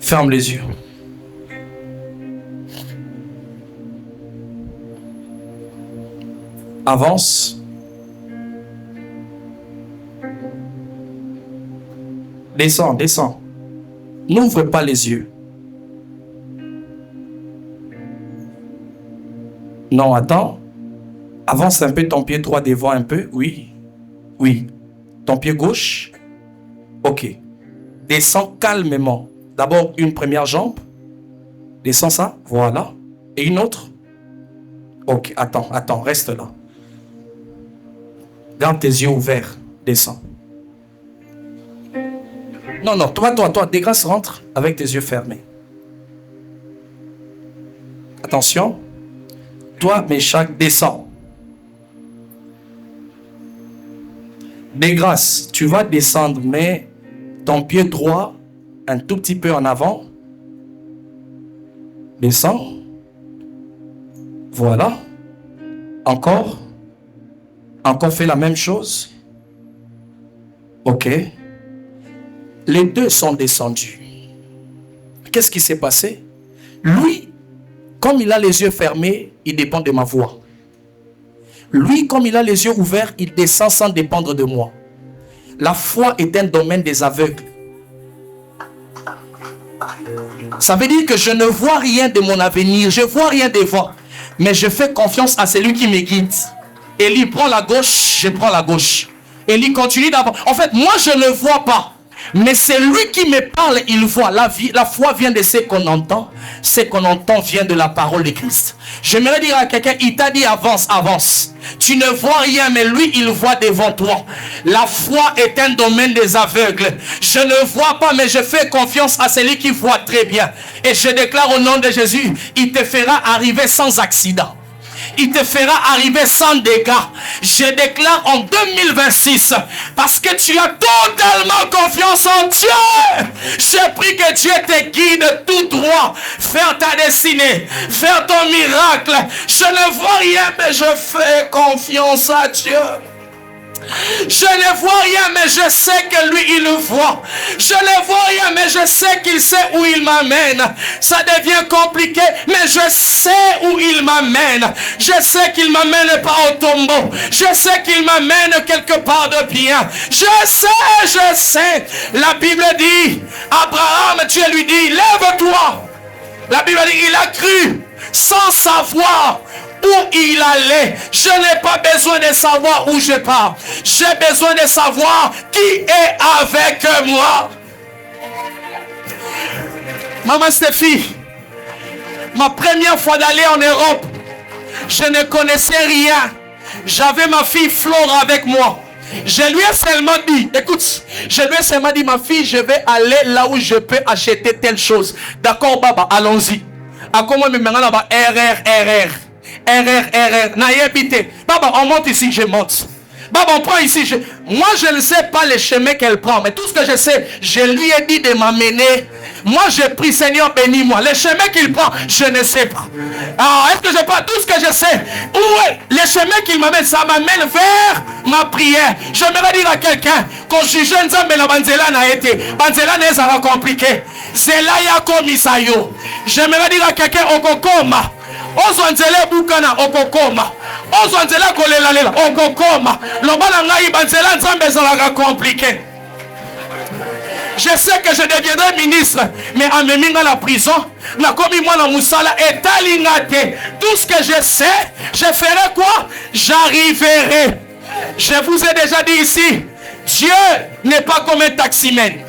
Ferme les yeux. Avance. Descends, descends. N'ouvre pas les yeux. Non, attends. Avance un peu ton pied droit devant un peu. Oui. Oui. Ton pied gauche. Ok. Descends calmement. D'abord une première jambe. Descends ça. Voilà. Et une autre. Ok. Attends. Reste là. Garde tes yeux ouverts. Descends. Non. Toi. De grâce, rentre avec tes yeux fermés. Attention. Toi, Meshach, descends. De grâce, tu vas descendre, mais ton pied droit, un tout petit peu en avant. Descends. Voilà. Encore. Encore fais la même chose. Ok. Les deux sont descendus. Qu'est-ce qui s'est passé? Lui, comme il a les yeux fermés, il dépend de ma voix. Lui, comme il a les yeux ouverts, il descend sans dépendre de moi. La foi est un domaine des aveugles. Ça veut dire que je ne vois rien de mon avenir, je ne vois rien devant. Mais je fais confiance à celui qui me guide. Élie prend la gauche, je prends la gauche. Élie continue d'avant. En fait, moi je ne vois pas. Mais c'est lui qui me parle, il voit. La foi vient de ce qu'on entend. Ce qu'on entend vient de la parole de Christ. J'aimerais dire à quelqu'un, il t'a dit avance, avance. Tu ne vois rien, mais lui, il voit devant toi. La foi est un domaine des aveugles. Je ne vois pas, mais je fais confiance à celui qui voit très bien. Et je déclare au nom de Jésus, il te fera arriver sans accident. Il te fera arriver sans dégâts. Je déclare en 2026, parce que tu as totalement confiance en Dieu. Je prie que Dieu te guide tout droit. Faire ta destinée, faire ton miracle. Je ne vois rien, mais je fais confiance à Dieu. Je ne vois rien, mais je sais que lui, il le voit. Je ne vois rien, mais je sais qu'il sait où il m'amène. Ça devient compliqué, mais je sais où il m'amène. Je sais qu'il m'amène pas au tombeau. Je sais qu'il m'amène quelque part de bien. Je sais. La Bible dit, Abraham, Dieu lui dit, lève-toi. La Bible dit, il a cru sans savoir où il allait. Je n'ai pas besoin de savoir où je pars. J'ai besoin de savoir qui est avec moi. Maman Stéphie, ma première fois d'aller en Europe, je ne connaissais rien. J'avais ma fille Flora avec moi. Je lui ai seulement dit, écoute, je lui ai seulement dit, ma fille, je vais aller là où je peux acheter telle chose. D'accord, Baba, allons-y. À comment me maintenant là-bas, RR. Baba, on monte ici, je monte. Baba, on prend ici. Moi, je ne sais pas les chemins qu'elle prend, mais tout ce que je sais, je lui ai dit de m'amener. Moi, j'ai pris, Seigneur, bénis-moi. Les chemins qu'il prend, je ne sais pas. Alors, est-ce que je prends tout ce que je sais? Où est les chemins qu'il m'amène? Ça m'amène vers ma prière. J'aimerais dire à quelqu'un, quand je suis jeune, la banzela n'a été. Banzela n'est pas compliqué. Zela ya komisayo. J'aimerais dire à quelqu'un, okokoma. Ozwanzela bukana okokoma. Ozwanzela kolelalela okokoma. Lobala ngai banzela nzambe zalaka compliqué. Je sais que je deviendrai ministre, mais en me mis dans la prison, na komi moi na musala et talingate. Tout ce que je sais, je ferai quoi? J'arriverai. Je vous ai déjà dit ici, Dieu n'est pas comme un taximène.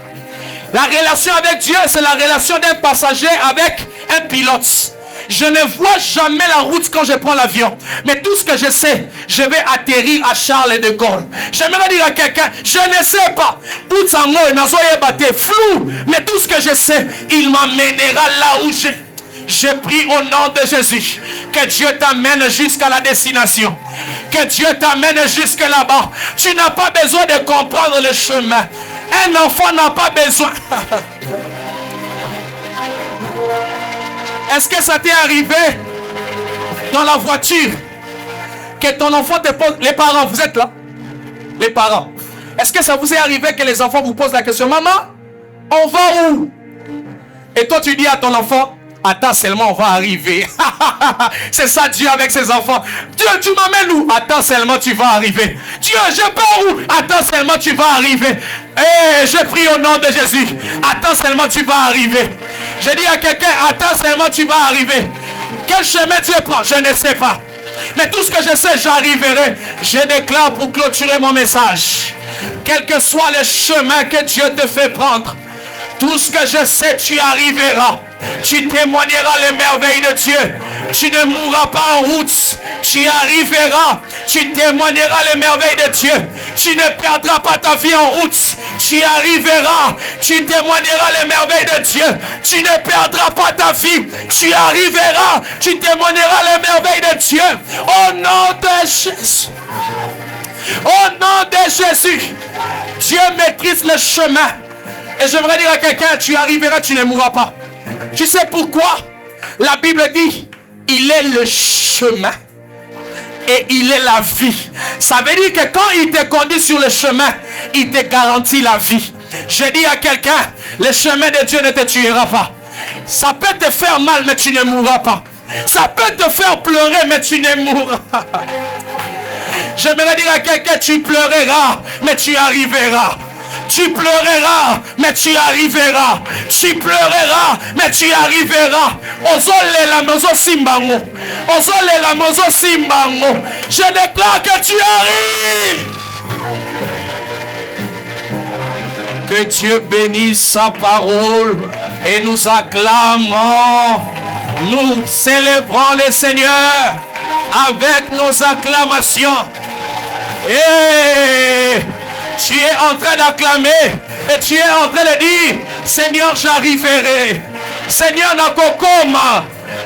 La relation avec Dieu, c'est la relation d'un passager avec un pilote. Je ne vois jamais la route quand je prends l'avion. Mais tout ce que je sais, je vais atterrir à Charles de Gaulle. J'aimerais dire à quelqu'un, je ne sais pas. Tout ça, flou. Mais tout ce que je sais, il m'amènera là où je prie au nom de Jésus. Que Dieu t'amène jusqu'à la destination. Que Dieu t'amène jusque là-bas. Tu n'as pas besoin de comprendre le chemin. Un enfant n'a pas besoin. Est-ce que ça t'est arrivé dans la voiture que ton enfant te pose... Les parents, vous êtes là? Les parents. Est-ce que ça vous est arrivé que les enfants vous posent la question, maman, on va où? Et toi tu dis à ton enfant, attends seulement, on va arriver. C'est ça Dieu avec ses enfants. Dieu, tu m'amènes où? Attends seulement, tu vas arriver. Dieu, je pars où? Attends seulement, tu vas arriver. Je prie au nom de Jésus. Attends seulement, tu vas arriver. Je dis à quelqu'un, attends seulement, tu vas arriver. Quel chemin Dieu prend? Je ne sais pas. Mais tout ce que je sais, j'arriverai. Je déclare pour clôturer mon message. Quel que soit le chemin que Dieu te fait prendre, tout ce que je sais, tu arriveras. Tu témoigneras les merveilles de Dieu. Tu ne mourras pas en route. Tu arriveras. Tu témoigneras les merveilles de Dieu. Tu ne perdras pas ta vie en route. Tu arriveras. Tu témoigneras les merveilles de Dieu. Tu ne perdras pas ta vie. Tu arriveras. Tu témoigneras les merveilles de Dieu. Au nom de Jésus. Au nom de Jésus. Dieu maîtrise le chemin. Et j'aimerais dire à quelqu'un, tu arriveras, tu ne mourras pas. Tu sais pourquoi? La Bible dit, il est le chemin et il est la vie. Ça veut dire que quand il te conduit sur le chemin, il te garantit la vie. Je dis à quelqu'un, le chemin de Dieu ne te tuera pas. Ça peut te faire mal, mais tu ne mourras pas. Ça peut te faire pleurer, mais tu ne mourras pas. J'aimerais dire à quelqu'un, tu pleureras, mais tu arriveras. Tu pleureras, mais tu arriveras. Tu pleureras, mais tu arriveras. Je déclare que tu arrives. Que Dieu bénisse sa parole et nous acclamons. Nous célébrons le Seigneur avec nos acclamations. Et tu es en train d'acclamer et tu es en train de dire, Seigneur, j'arriverai. Seigneur, nakokoma.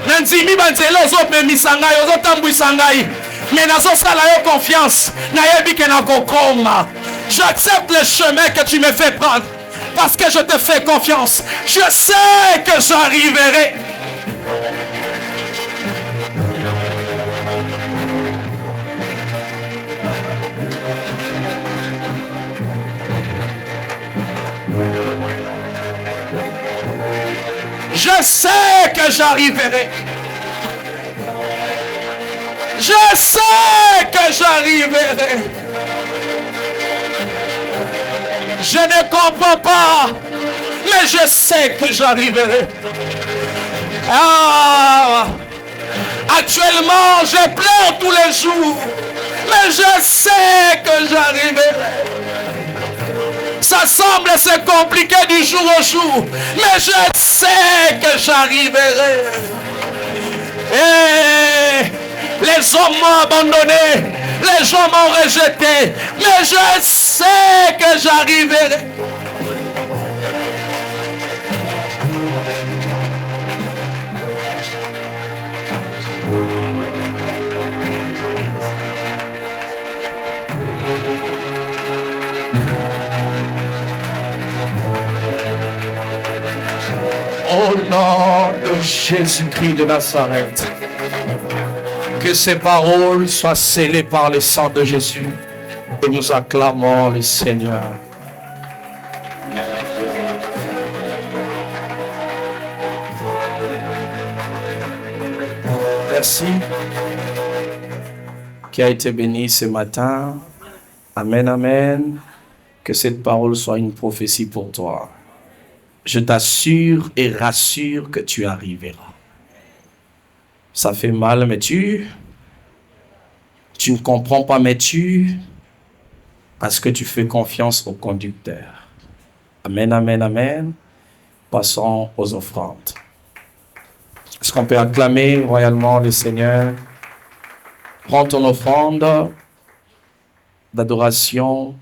Nanzimi banzelo ozomemisanga yo ozotambwisanga yi. Mais nazosala yo confiance. Nayebi ke nakokoma. J'accepte le chemin que tu me fais prendre parce que je te fais confiance. Je sais que j'arriverai. Je sais que j'arriverai. Je sais que j'arriverai. Je ne comprends pas, mais je sais que j'arriverai. Actuellement, je pleure tous les jours, mais je sais que j'arriverai. Ça semble se compliquer du jour au jour, mais je sais que j'arriverai. Et les hommes m'ont abandonné, les gens m'ont rejeté, mais je sais que j'arriverai. Au nom de Jésus-Christ de Nazareth, que ces paroles soient scellées par le sang de Jésus et nous acclamons le Seigneur. Merci. Qui a été béni ce matin. Amen, amen. Que cette parole soit une prophétie pour toi. Je t'assure et rassure que tu arriveras. Ça fait mal, mais tu ne comprends pas, mais parce que tu fais confiance au conducteur. Amen, amen, amen. Passons aux offrandes. Est-ce qu'on peut acclamer royalement le Seigneur? Prends ton offrande d'adoration